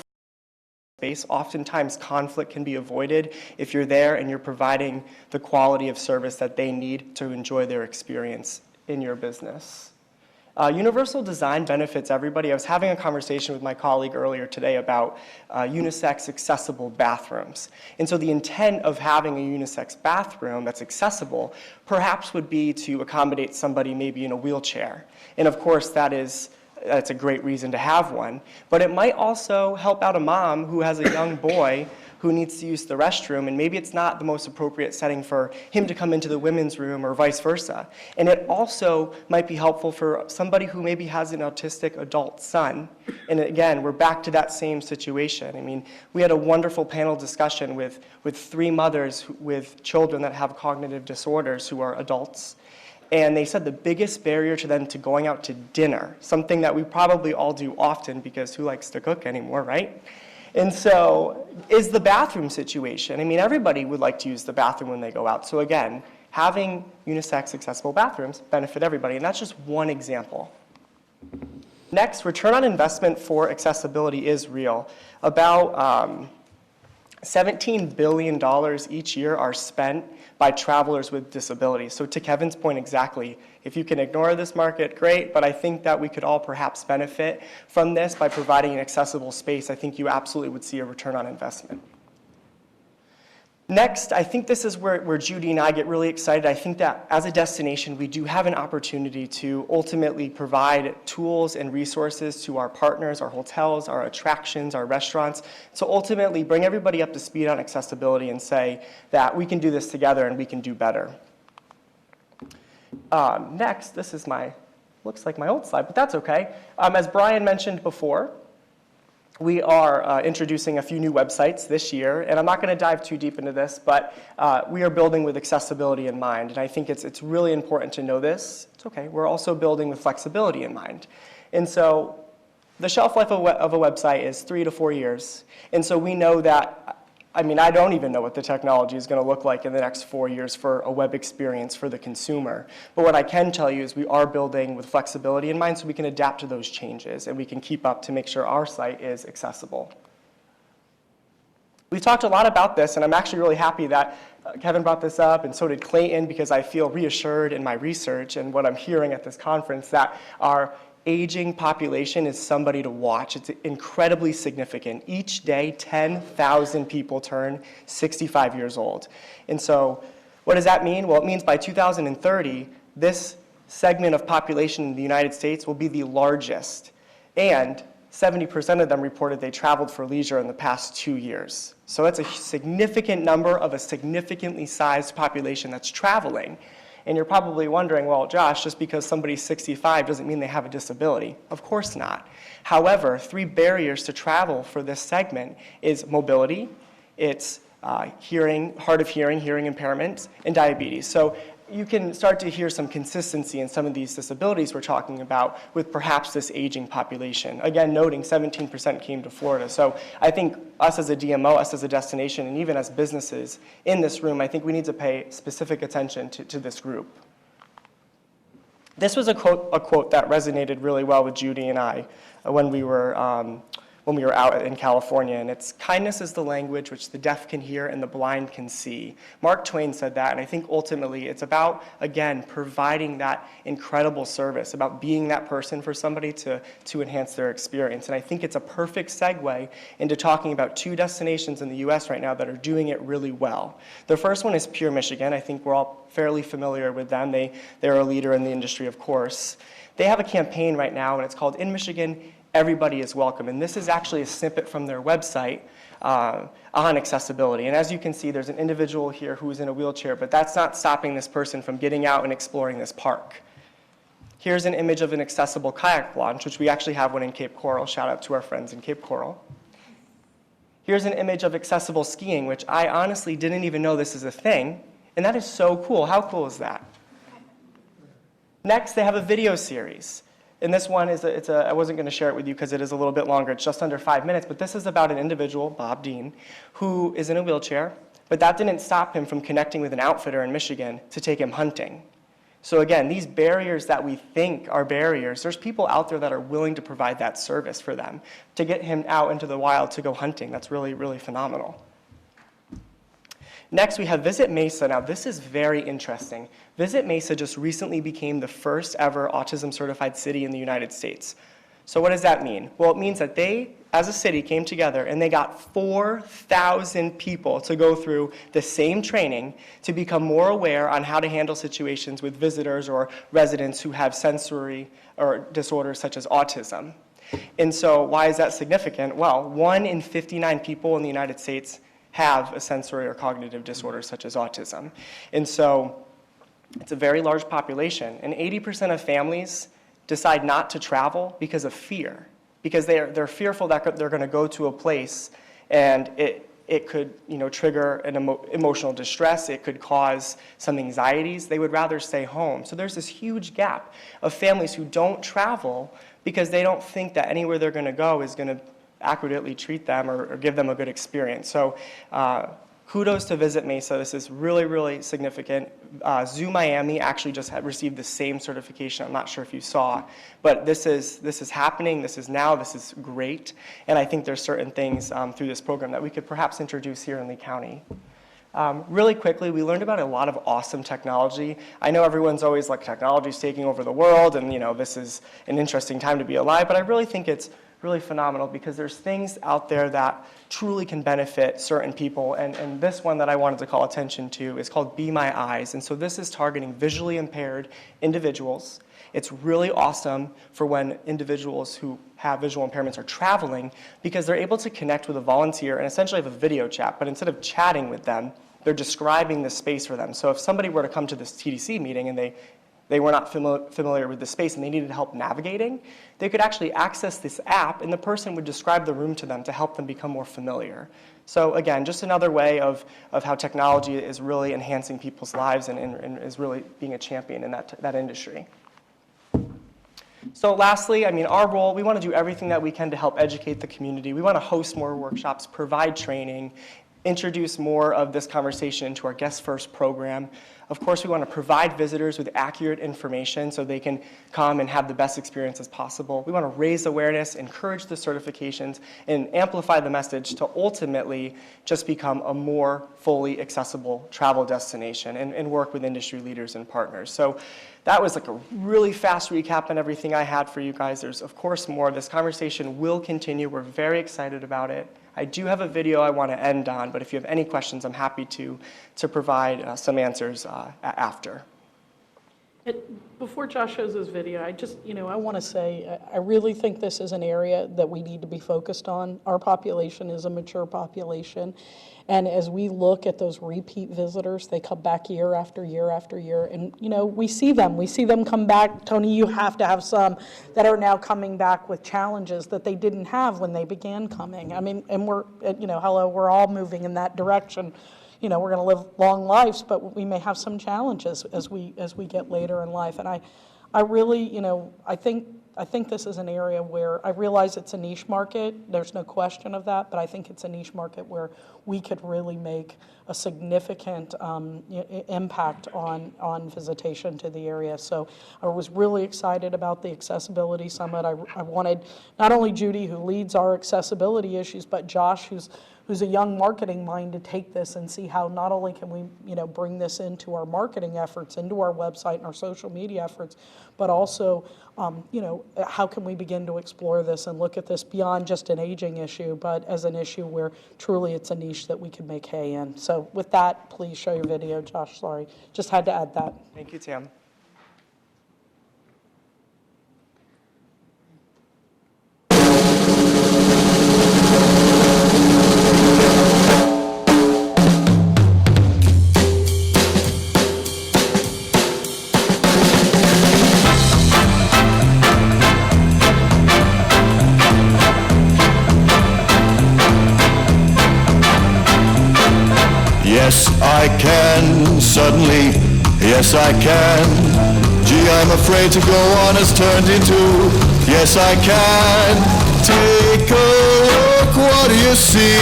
space, oftentimes conflict can be avoided if you're there and you're providing the quality of service that they need to enjoy their experience in your business. Universal design benefits everybody. I was having a conversation with my colleague earlier today about unisex accessible bathrooms. And so the intent of having a unisex bathroom that's accessible perhaps would be to accommodate somebody maybe in a wheelchair. And of course, that's a great reason to have one. But it might also help out a mom who has a young boy who needs to use the restroom, and maybe it's not the most appropriate setting for him to come into the women's room or vice versa. And it also might be helpful for somebody who maybe has an autistic adult son. And again, we're back to that same situation. I mean, we had a wonderful panel discussion with 3 mothers with children that have cognitive disorders who are adults. And they said the biggest barrier to them to going out to dinner, something that we probably all do often because who likes to cook anymore, right? And so is the bathroom situation. I mean, everybody would like to use the bathroom when they go out. So again, having unisex accessible bathrooms benefit everybody. And that's just one example. Next, return on investment for accessibility is real. About $17 billion each year are spent by travelers with disabilities. So to Kevin's point exactly, if you can ignore this market, great, but I think that we could all perhaps benefit from this by providing an accessible space. I think you absolutely would see a return on investment. Next, I think this is where Judy and I get really excited. I think that as a destination, we do have an opportunity to ultimately provide tools and resources to our partners, our hotels, our attractions, our restaurants, to ultimately bring everybody up to speed on accessibility and say that we can do this together and we can do better. Next, this is looks like my old slide, but that's okay. As Brian mentioned before, we are introducing a few new websites this year, and I'm not going to dive too deep into this, but we are building with accessibility in mind, and I think it's really important to know this. It's okay. We're also building with flexibility in mind. And so the shelf life of a website is 3 to 4 years, and so we know that, I mean, I don't even know what the technology is going to look like in the next 4 years for a web experience for the consumer. But what I can tell you is we are building with flexibility in mind so we can adapt to those changes and we can keep up to make sure our site is accessible. We've talked a lot about this, and I'm actually really happy that Kevin brought this up, and so did Clayton, because I feel reassured in my research and what I'm hearing at this conference that our aging population is somebody to watch. It's incredibly significant. Each day, 10,000 people turn 65 years old. And so what does that mean? Well, it means by 2030, this segment of population in the United States will be the largest. And 70% of them reported they traveled for leisure in the past 2 years. So that's a significant number of a significantly sized population that's traveling. And you're probably wondering, well, Josh, just because somebody's 65 doesn't mean they have a disability. Of course not. However, 3 barriers to travel for this segment is mobility, it's hearing, hard of hearing, hearing impairment, and diabetes. So you can start to hear some consistency in some of these disabilities we're talking about with perhaps this aging population. Again, noting 17% came to Florida. So I think us as a DMO, us as a destination, and even as businesses in this room, I think we need to pay specific attention to this group. This was a quote that resonated really well with Judy and I when we were out in California, and it's, "Kindness is the language which the deaf can hear and the blind can see." Mark Twain said that, and I think ultimately it's about, again, providing that incredible service, about being that person for somebody to enhance their experience. And I think it's a perfect segue into talking about 2 destinations in the U.S. right now that are doing it really well. The first one is Pure Michigan. I think we're all fairly familiar with them. They're a leader in the industry, of course. They have a campaign right now, and it's called "In Michigan, Everybody is Welcome." And this is actually a snippet from their website on accessibility. And as you can see, there's an individual here who is in a wheelchair, but that's not stopping this person from getting out and exploring this park. Here's an image of an accessible kayak launch, which we actually have one in Cape Coral. Shout out to our friends in Cape Coral. Here's an image of accessible skiing, which I honestly didn't even know this is a thing. And that is so cool. How cool is that? Next, they have a video series. And this one is, I wasn't going to share it with you because it is a little bit longer. It's just under 5 minutes. But this is about an individual, Bob Dean, who is in a wheelchair. But that didn't stop him from connecting with an outfitter in Michigan to take him hunting. So again, these barriers that we think are barriers, there's people out there that are willing to provide that service for them, to get him out into the wild to go hunting. That's really, really phenomenal. Next, we have Visit Mesa. Now, this is very interesting. Visit Mesa just recently became the first ever autism certified city in the United States. So what does that mean? Well, it means that they, as a city, came together and they got 4,000 people to go through the same training to become more aware on how to handle situations with visitors or residents who have sensory or disorders such as autism. And so why is that significant? Well, 1 in 59 people in the United States have a sensory or cognitive disorder such as autism. And so it's a very large population, and 80% of families decide not to travel because of fear, because they're fearful that they're going to go to a place and it could trigger an emotional distress, it could cause some anxieties. They would rather stay home. So there's this huge gap of families who don't travel because they don't think that anywhere they're going to go is going to accurately treat them or give them a good experience. So kudos to Visit Mesa. This is really, really significant. Zoo Miami actually just received the same certification. I'm not sure if you saw, but this is happening. This is now. This is great. And I think there's certain things through this program that we could perhaps introduce here in Lee County. Really quickly, we learned about a lot of awesome technology. I know everyone's always like, technology's taking over the world, and this is an interesting time to be alive, but I really think it's really phenomenal because there's things out there that truly can benefit certain people. And this one that I wanted to call attention to is called Be My Eyes. And so this is targeting visually impaired individuals. It's really awesome for when individuals who have visual impairments are traveling because they're able to connect with a volunteer and essentially have a video chat. But instead of chatting with them, they're describing the space for them. So if somebody were to come to this TDC meeting and they they were not familiar with the space and they needed help navigating, they could actually access this app and the person would describe the room to them to help them become more familiar. So again, just another way of how technology is really enhancing people's lives and is really being a champion in that industry. So lastly, I mean, our role, we want to do everything that we can to help educate the community. We want to host more workshops, provide training, introduce more of this conversation into our Guest First program. Of course, we want to provide visitors with accurate information so they can come and have the best experience as possible. We want to raise awareness, encourage the certifications, and amplify the message to ultimately just become a more fully accessible travel destination and work with industry leaders and partners. So that was like a really fast recap on everything I had for you guys. There's, of course, more. This conversation will continue. We're very excited about it. I do have a video I want to end on, but if you have any questions, I'm happy to provide some answers after. Before Josh shows his video, I want to say, I really think this is an area that we need to be focused on. Our population is a mature population, and as we look at those repeat visitors, they come back year after year after year, and, we see them come back. Tony, you have to have some that are now coming back with challenges that they didn't have when they began coming. I mean, and we're all moving in that direction. We're going to live long lives, but we may have some challenges as we get later in life. And I really, I think this is an area where I realize it's a niche market. There's no question of that, but I think it's a niche market where we could really make a significant impact on visitation to the area. So I was really excited about the Accessibility Summit. I wanted not only Judy, who leads our accessibility issues, but Josh, who's a young marketing mind, to take this and see how not only can we bring this into our marketing efforts, into our website and our social media efforts, but also how can we begin to explore this and look at this beyond just an aging issue, but as an issue where truly it's a niche that we can make hay in. So with that, please show your video. Josh, sorry, just had to add that. Thank you, Tam. Yes, I can, suddenly, yes, I can. Gee, I'm afraid to go on has turned into, yes, I can. Take a look, what do you see?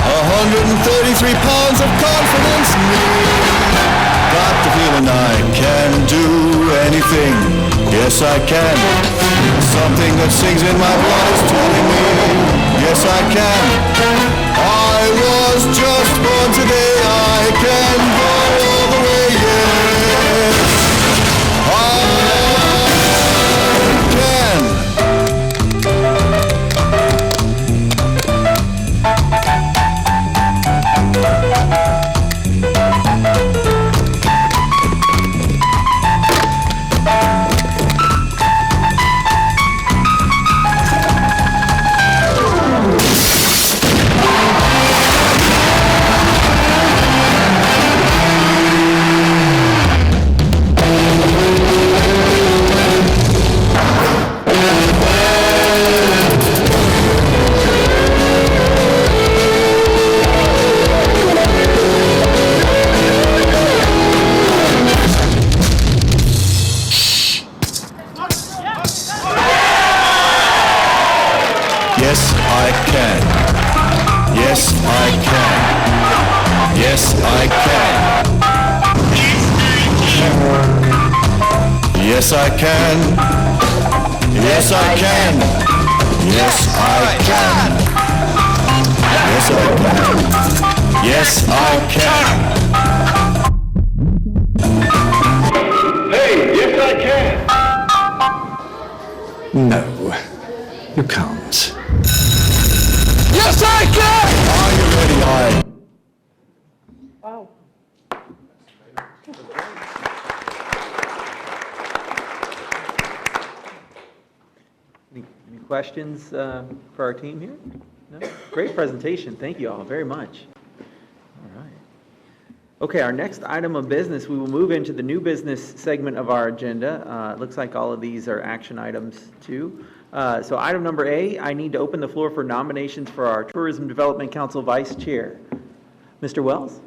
133 pounds of confidence in me. Got the feeling I can do anything, yes, I can. Something that sings in my blood is telling me, yes, I can. I was just born today, I can go all the way, yes, I can. Yes, I can. Yes, I can. Yes, I can. Yes, I can. Yes, I can. Yes, I can. Yes, I can. Yes, I can. Hey, yes, I can. No, you can't. Yes, I can! Are you ready? Wow. Any questions for our team here? No? Great presentation. Thank you all very much. All Okay, our next item of business, we will move into the new business segment of our agenda. It looks like all of these are action items too. So item number A, I need to open the floor for nominations for our Tourism Development Council Vice Chair. Mr. Wells?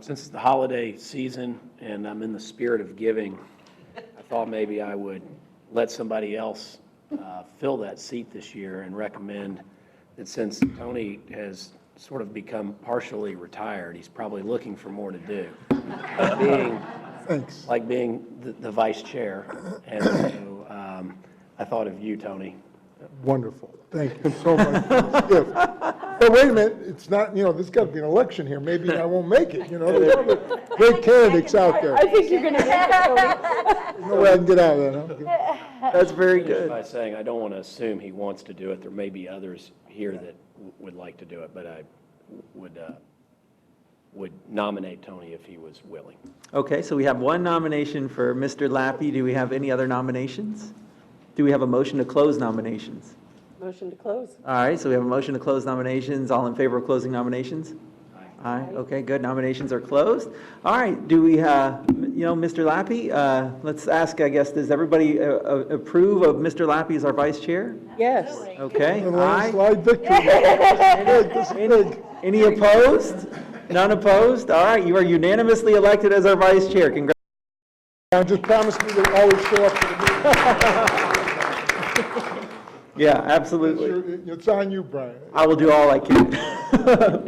Since it's the holiday season and I'm in the spirit of giving, I thought maybe I would let somebody else fill that seat this year and recommend that since Tony has sort of become partially retired, he's probably looking for more to do. Like being the vice chair. And so I thought of you, Tony. Wonderful. Thank you so much for this gift. But wait a minute, it's not, there's got to be an election here. Maybe I won't make it, There's other great candidates out there. I think you're going to get it. There's no way I can get out of that, huh? That's very good. By saying I don't want to assume he wants to do it. There may be others here that would like to do it, but I would nominate Tony if he was willing. Okay, so we have one nomination for Mr. Lappy. Do we have any other nominations? Do we have a motion to close nominations? Motion to close. All right, so we have a motion to close nominations. All in favor of closing nominations? Aye. Okay, good. Nominations are closed. All right, do we, Mr. Lappy, let's ask, I guess, does everybody approve of Mr. Lappy as our vice chair? Yes. Okay. A Aye. landslide victory. This is big. Any opposed? None opposed? All right, you are unanimously elected as our vice chair. Congratulations. Just promise me to always show up to the meeting. Yeah, absolutely. It's on you, Brian. I will do all I can.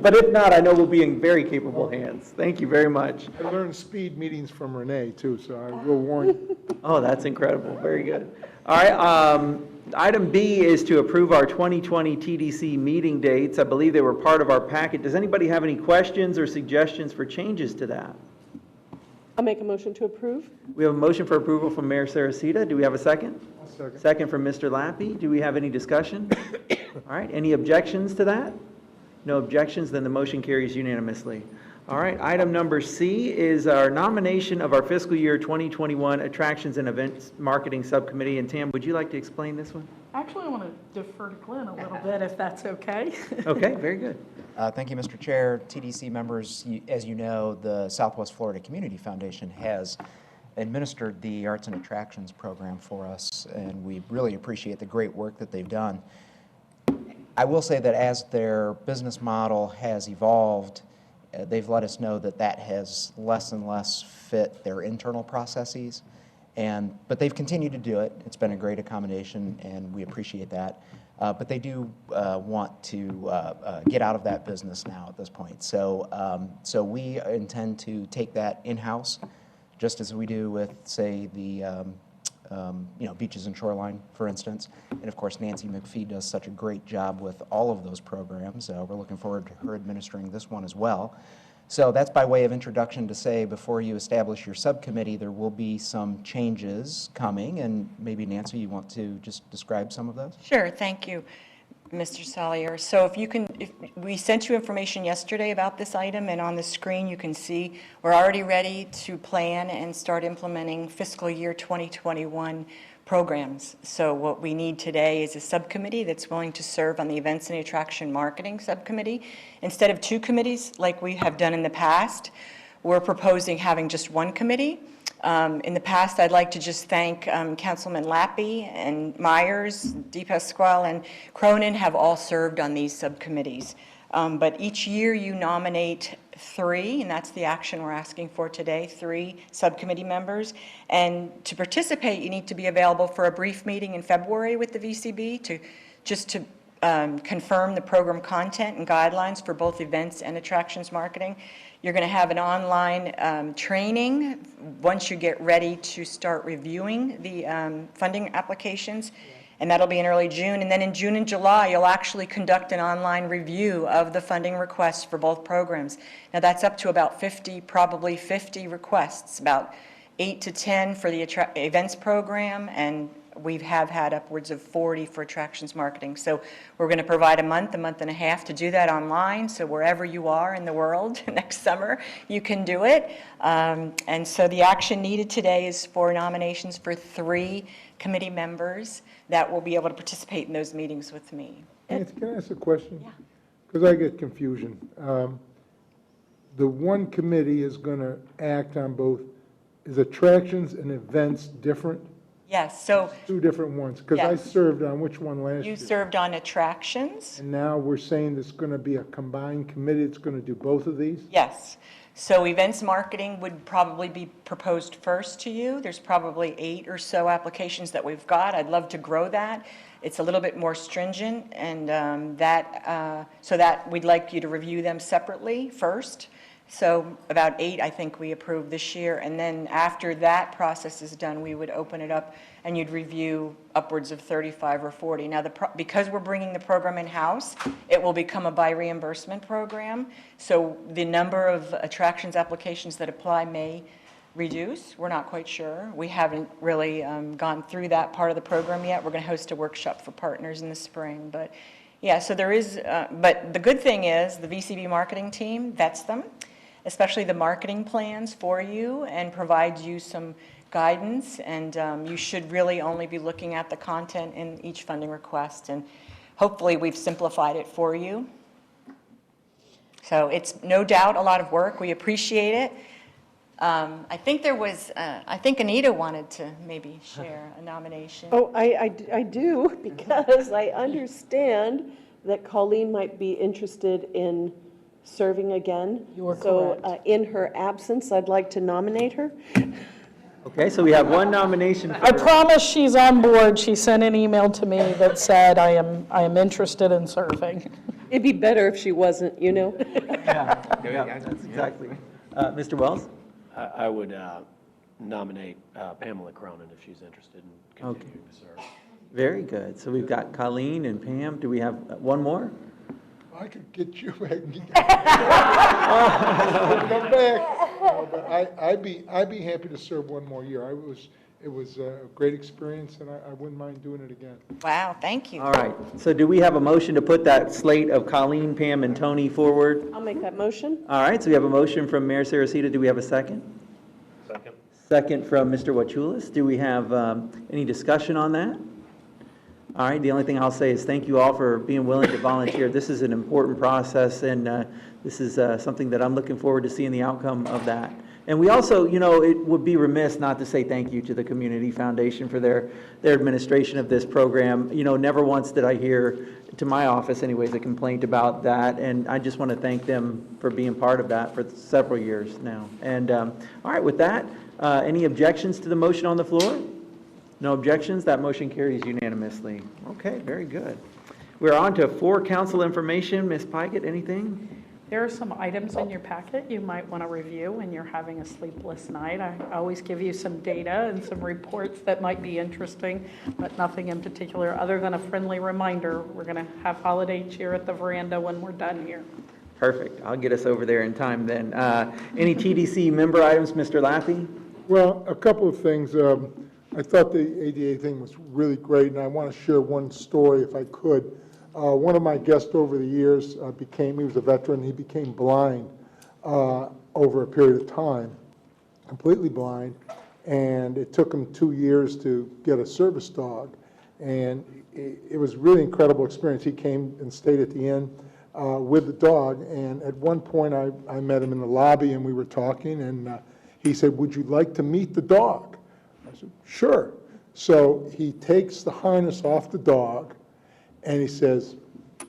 But if not, I know we'll be in very capable hands. Thank you very much. I learned speed meetings from Renee, too, so I will warn you. Oh, that's incredible. Very good. All right, item B is to approve our 2020 TDC meeting dates. I believe they were part of our packet. Does anybody have any questions or suggestions for changes to that? I'll make a motion to approve. We have a motion for approval from Mayor Saracita. Do we have a second? Second. Second from Mr. Lappy. Do we have any discussion? All right, any objections to that? No objections, then the motion carries unanimously. All right, item number C is our nomination of our fiscal year 2021 Attractions and Events Marketing Subcommittee. And Tam, would you like to explain this one? Actually, I want to defer to Glenn a little bit, if that's okay. Okay, very good. Thank you, Mr. Chair. TDC members, as you know, the Southwest Florida Community Foundation has administered the Arts and Attractions program for us, and we really appreciate the great work that they've done. I will say that as their business model has evolved, they've let us know that that has less and less fit their internal processes, but they've continued to do it. It's been a great accommodation, and we appreciate that. But they do want to get out of that business now at this point. So we intend to take that in-house, just as we do with, say, the Beaches and Shoreline, for instance. And of course, Nancy McPhee does such a great job with all of those programs. We're looking forward to her administering this one as well. So that's by way of introduction to say, before you establish your subcommittee, there will be some changes coming, and maybe Nancy, you want to just describe some of those? Sure, thank you, Mr. Salyer. So if we sent you information yesterday about this item, and on the screen you can see we're already ready to plan and start implementing fiscal year 2021 programs. So what we need today is a subcommittee that's willing to serve on the Events and Attraction Marketing Subcommittee. Instead of two committees like we have done in the past, we're proposing having just one committee. In the past, I'd like to just thank Councilman Lappy and Myers, DePasquale, and Cronin have all served on these subcommittees. But each year you nominate 3, and that's the action we're asking for today, 3 subcommittee members. And to participate, you need to be available for a brief meeting in February with the VCB to confirm the program content and guidelines for both events and attractions marketing. You're going to have an online training once you get ready to start reviewing the funding applications, and that'll be in early June. And then in June and July, you'll actually conduct an online review of the funding requests for both programs. Now that's up to about 50, probably 50 requests, about 8 to 10 for the events program, and we have had upwards of 40 for attractions marketing. So we're going to provide a month and a half to do that online, so wherever you are in the world next summer, you can do it. And so the action needed today is for nominations for 3 committee members that will be able to participate in those meetings with me. Nancy, can I ask a question? Yeah. Because I get confusion. the one committee is going to act on both, is attractions and events different? Yes, so Two different ones, because I Yes. served on which one last you year? served on attractions? And now we're saying there's going to be a combined committee that's going to do both of these? Yes. So events marketing would probably be proposed first to you. There's probably 8 or so applications that we've got. I'd love to grow that. It's a little bit more stringent, and so that we'd like you to review them separately first. So about 8, I think, we approved this year, and then after that process is done, we would open it up, and you'd review upwards of 35 or 40. Now, because we're bringing the program in-house, it will become a by reimbursement program, so the number of attractions applications that apply may reduce. We're not quite sure. We haven't really gone through that part of the program yet. We're going to host a workshop for partners in the spring, but yeah, so there is, but the good thing is the VCB marketing team vets them, especially the marketing plans for you, and provides you some guidance, and you should really only be looking at the content in each funding request, and hopefully we've simplified it for you. So it's no doubt a lot of work. We appreciate it. I think there was, I think Anita wanted to maybe share a nomination. Oh, I do, because I understand that Colleen might be interested in serving again. You are So correct. in her absence, I'd like to nominate her. Okay, so we have one nomination I for, promise she's on board. She sent an email to me that said, I am interested in serving. It'd be better if she wasn't, you know? yeah, that's exactly. Mr. Wells? I would nominate Pamela Cronin if she's interested in continuing to serve. Very good. So we've got Colleen and Pam. Do we have one more? I could get you back and get come back. No, but I'd be happy to serve one more year. It was a great experience, and I wouldn't mind doing it again. Wow, thank you. All right. So do we have a motion to put that slate of Colleen, Pam, and Tony forward? I'll make that motion. All right. So we have a motion from Mayor Saracita. Do we have a second? Second. Second from Mr. Wachulis. Do we have any discussion on that? All right, the only thing I'll say is thank you all for being willing to volunteer. This is an important process, and this is something that I'm looking forward to seeing the outcome of that. And we also, you know, it would be remiss not to say thank you to the Community Foundation for their administration of this program. You know, never once did I hear, to my office anyways, a complaint about that, and I just want to thank them for being part of that for several years now. And all right, with that, any objections to the motion on the floor? No objections? That motion carries unanimously. Okay, very good. We're on to for council information. Ms. Pikett, anything? There are some items in your packet you might want to review when you're having a sleepless night. I always give you some data and some reports that might be interesting, but nothing in particular other than a friendly reminder. We're going to have holiday cheer at the veranda when we're done here. Perfect. I'll get us over there in time then. Any TDC member items, Mr. Laffey? Well, a couple of things. I thought the ADA thing was really great, and I want to share one story if I could. One of my guests over the years he was a veteran, he became blind over a period of time, completely blind, and it took him 2 years to get a service dog. And it was a really incredible experience. He came and stayed at the inn with the dog, and at one point I met him in the lobby and we were talking, and he said, "Would you like to meet the dog?" I said, "Sure." So he takes the harness off the dog, and he says,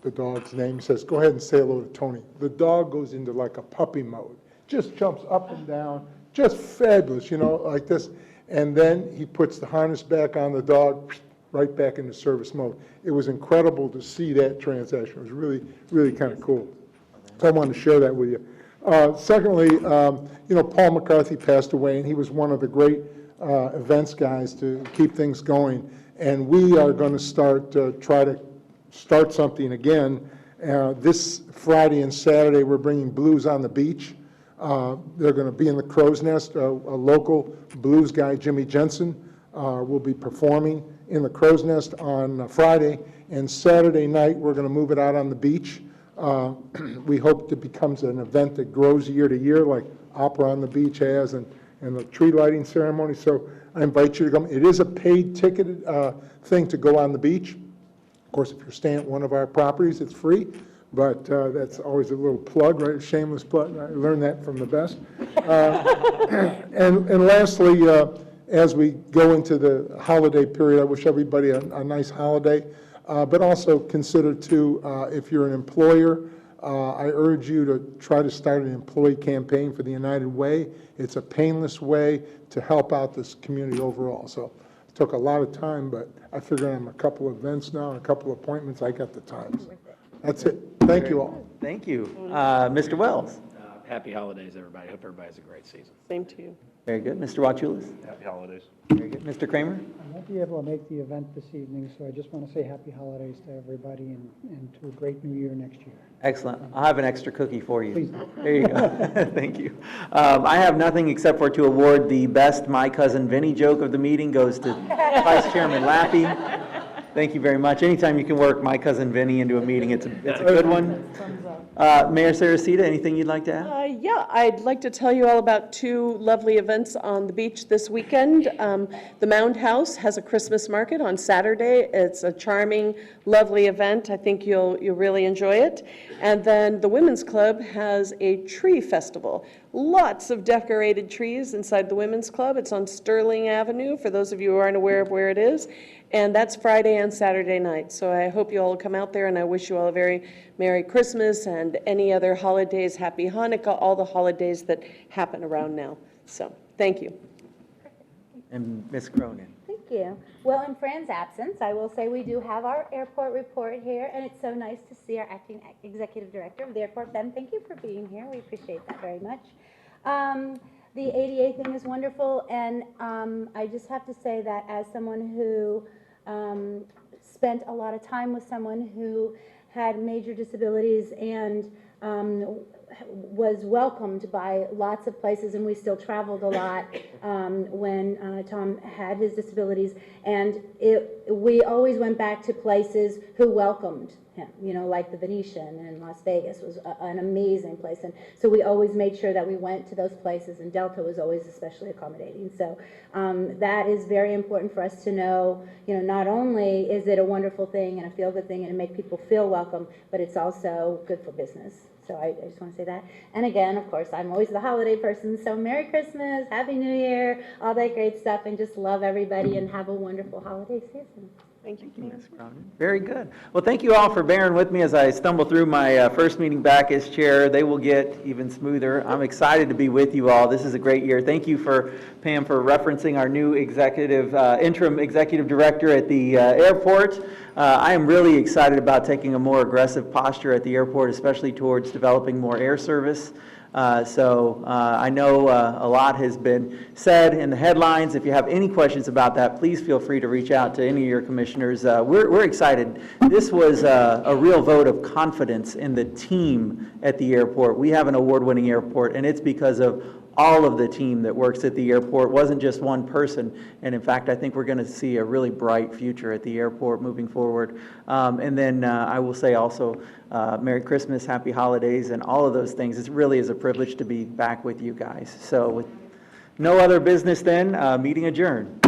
the dog's name, he says, "Go ahead and say hello to Tony." The dog goes into like a puppy mode, just jumps up and down, just fabulous, you know, like this. And then he puts the harness back on the dog, right back into service mode. It was incredible to see that transaction. It was really, really kind of cool. So I wanted to share that with you. Secondly, you know, Paul McCarthy passed away, and he was one of the great events guys to keep things going. And we are going to try to start something again. This Friday and Saturday, we're bringing Blues on the Beach. They're going to be in the Crow's Nest. A local blues guy, Jimmy Jensen, will be performing in the Crow's Nest on Friday. And Saturday night, we're going to move it out on the beach. We hope it becomes an event that grows year to year, like Opera on the Beach has, and the tree lighting ceremony. So I invite you to come. It is a paid ticketed thing to go on the beach. Of course, if you're staying at one of our properties, it's free. but that's always a little plug, right? Shameless plug. I learned that from the best. And lastly, as we go into the holiday period, I wish everybody a nice holiday, but also consider too, if you're an employer, I urge you to try to start an employee campaign for the United Way. It's a painless way to help out this community overall. So it took a lot of time, but I figure I'm a couple of events now and a couple of appointments. I got the time. So that's it. Thank you all. Thank you. Mr. Wells? Happy holidays, everybody. Hope everybody has a great season. Same to you. Very good. Mr. Wachulis? Happy holidays. Very good. Mr. Kramer? I won't be able to make the event this evening, so I just want to say happy holidays to everybody and to a great new year next year. Excellent. I'll have an extra cookie for you. Please do. There you go. Thank you. I have nothing except for to award the best My Cousin Vinny joke of the meeting goes to Vice Chairman Lappy. Thank you very much. Anytime you can work My Cousin Vinny into a meeting, it's a good one. Mayor Saracita, anything you'd like to add? Yeah, I'd like to tell you all about two lovely events on the beach this weekend. The Mound House has a Christmas market on Saturday. It's a charming, lovely event. I think you'll really enjoy it. And then the Women's Club has a tree festival. Lots of decorated trees inside the Women's Club. It's on Sterling Avenue, for those of you who aren't aware of where it is. And that's Friday and Saturday night. So I hope you all come out there, and I wish you all a very Merry Christmas and any other holidays, Happy Hanukkah, all the holidays that happen around now. So, thank you. And Ms. Cronin? Thank you. Well, in Fran's absence, I will say we do have our airport report here, and it's so nice to see our acting executive director of the airport. Ben, thank you for being here. We appreciate that very much. The ADA thing is wonderful, and I just have to say that as someone who spent a lot of time with someone who had major disabilities and was welcomed by lots of places, and we still traveled a lot when Tom had his disabilities, and we always went back to places who welcomed him, you know, like the Venetian in Las Vegas was an amazing place, and so we always made sure that we went to those places, and Delta was always especially accommodating. So that is very important for us to know, you know, not only is it a wonderful thing and a feel-good thing and to make people feel welcome, but it's also good for business. So I just want to say that. And again, of course, I'm always the holiday person, so Merry Christmas, Happy New Year, all that great stuff, and just love everybody and have a wonderful holiday season. Thank you. Ms. Cronin. Very good. Well, thank you all for bearing with me as I stumble through my first meeting back as chair. They will get even smoother. I'm excited to be with you all. This is a great year. Thank you for Pam for referencing our new interim executive director at the airport. I am really excited about taking a more aggressive posture at the airport, especially towards developing more air service. I know a lot has been said in the headlines. If you have any questions about that, please feel free to reach out to any of your commissioners. We're excited. This was a real vote of confidence in the team at the airport. We have an award-winning airport, and it's because of all of the team that works at the airport. It wasn't just one person, and in fact, I think we're going to see a really bright future at the airport moving forward. And then I will say also, Merry Christmas, Happy Holidays, and all of those things. It really is a privilege to be back with you guys. So with no other business then, meeting adjourned.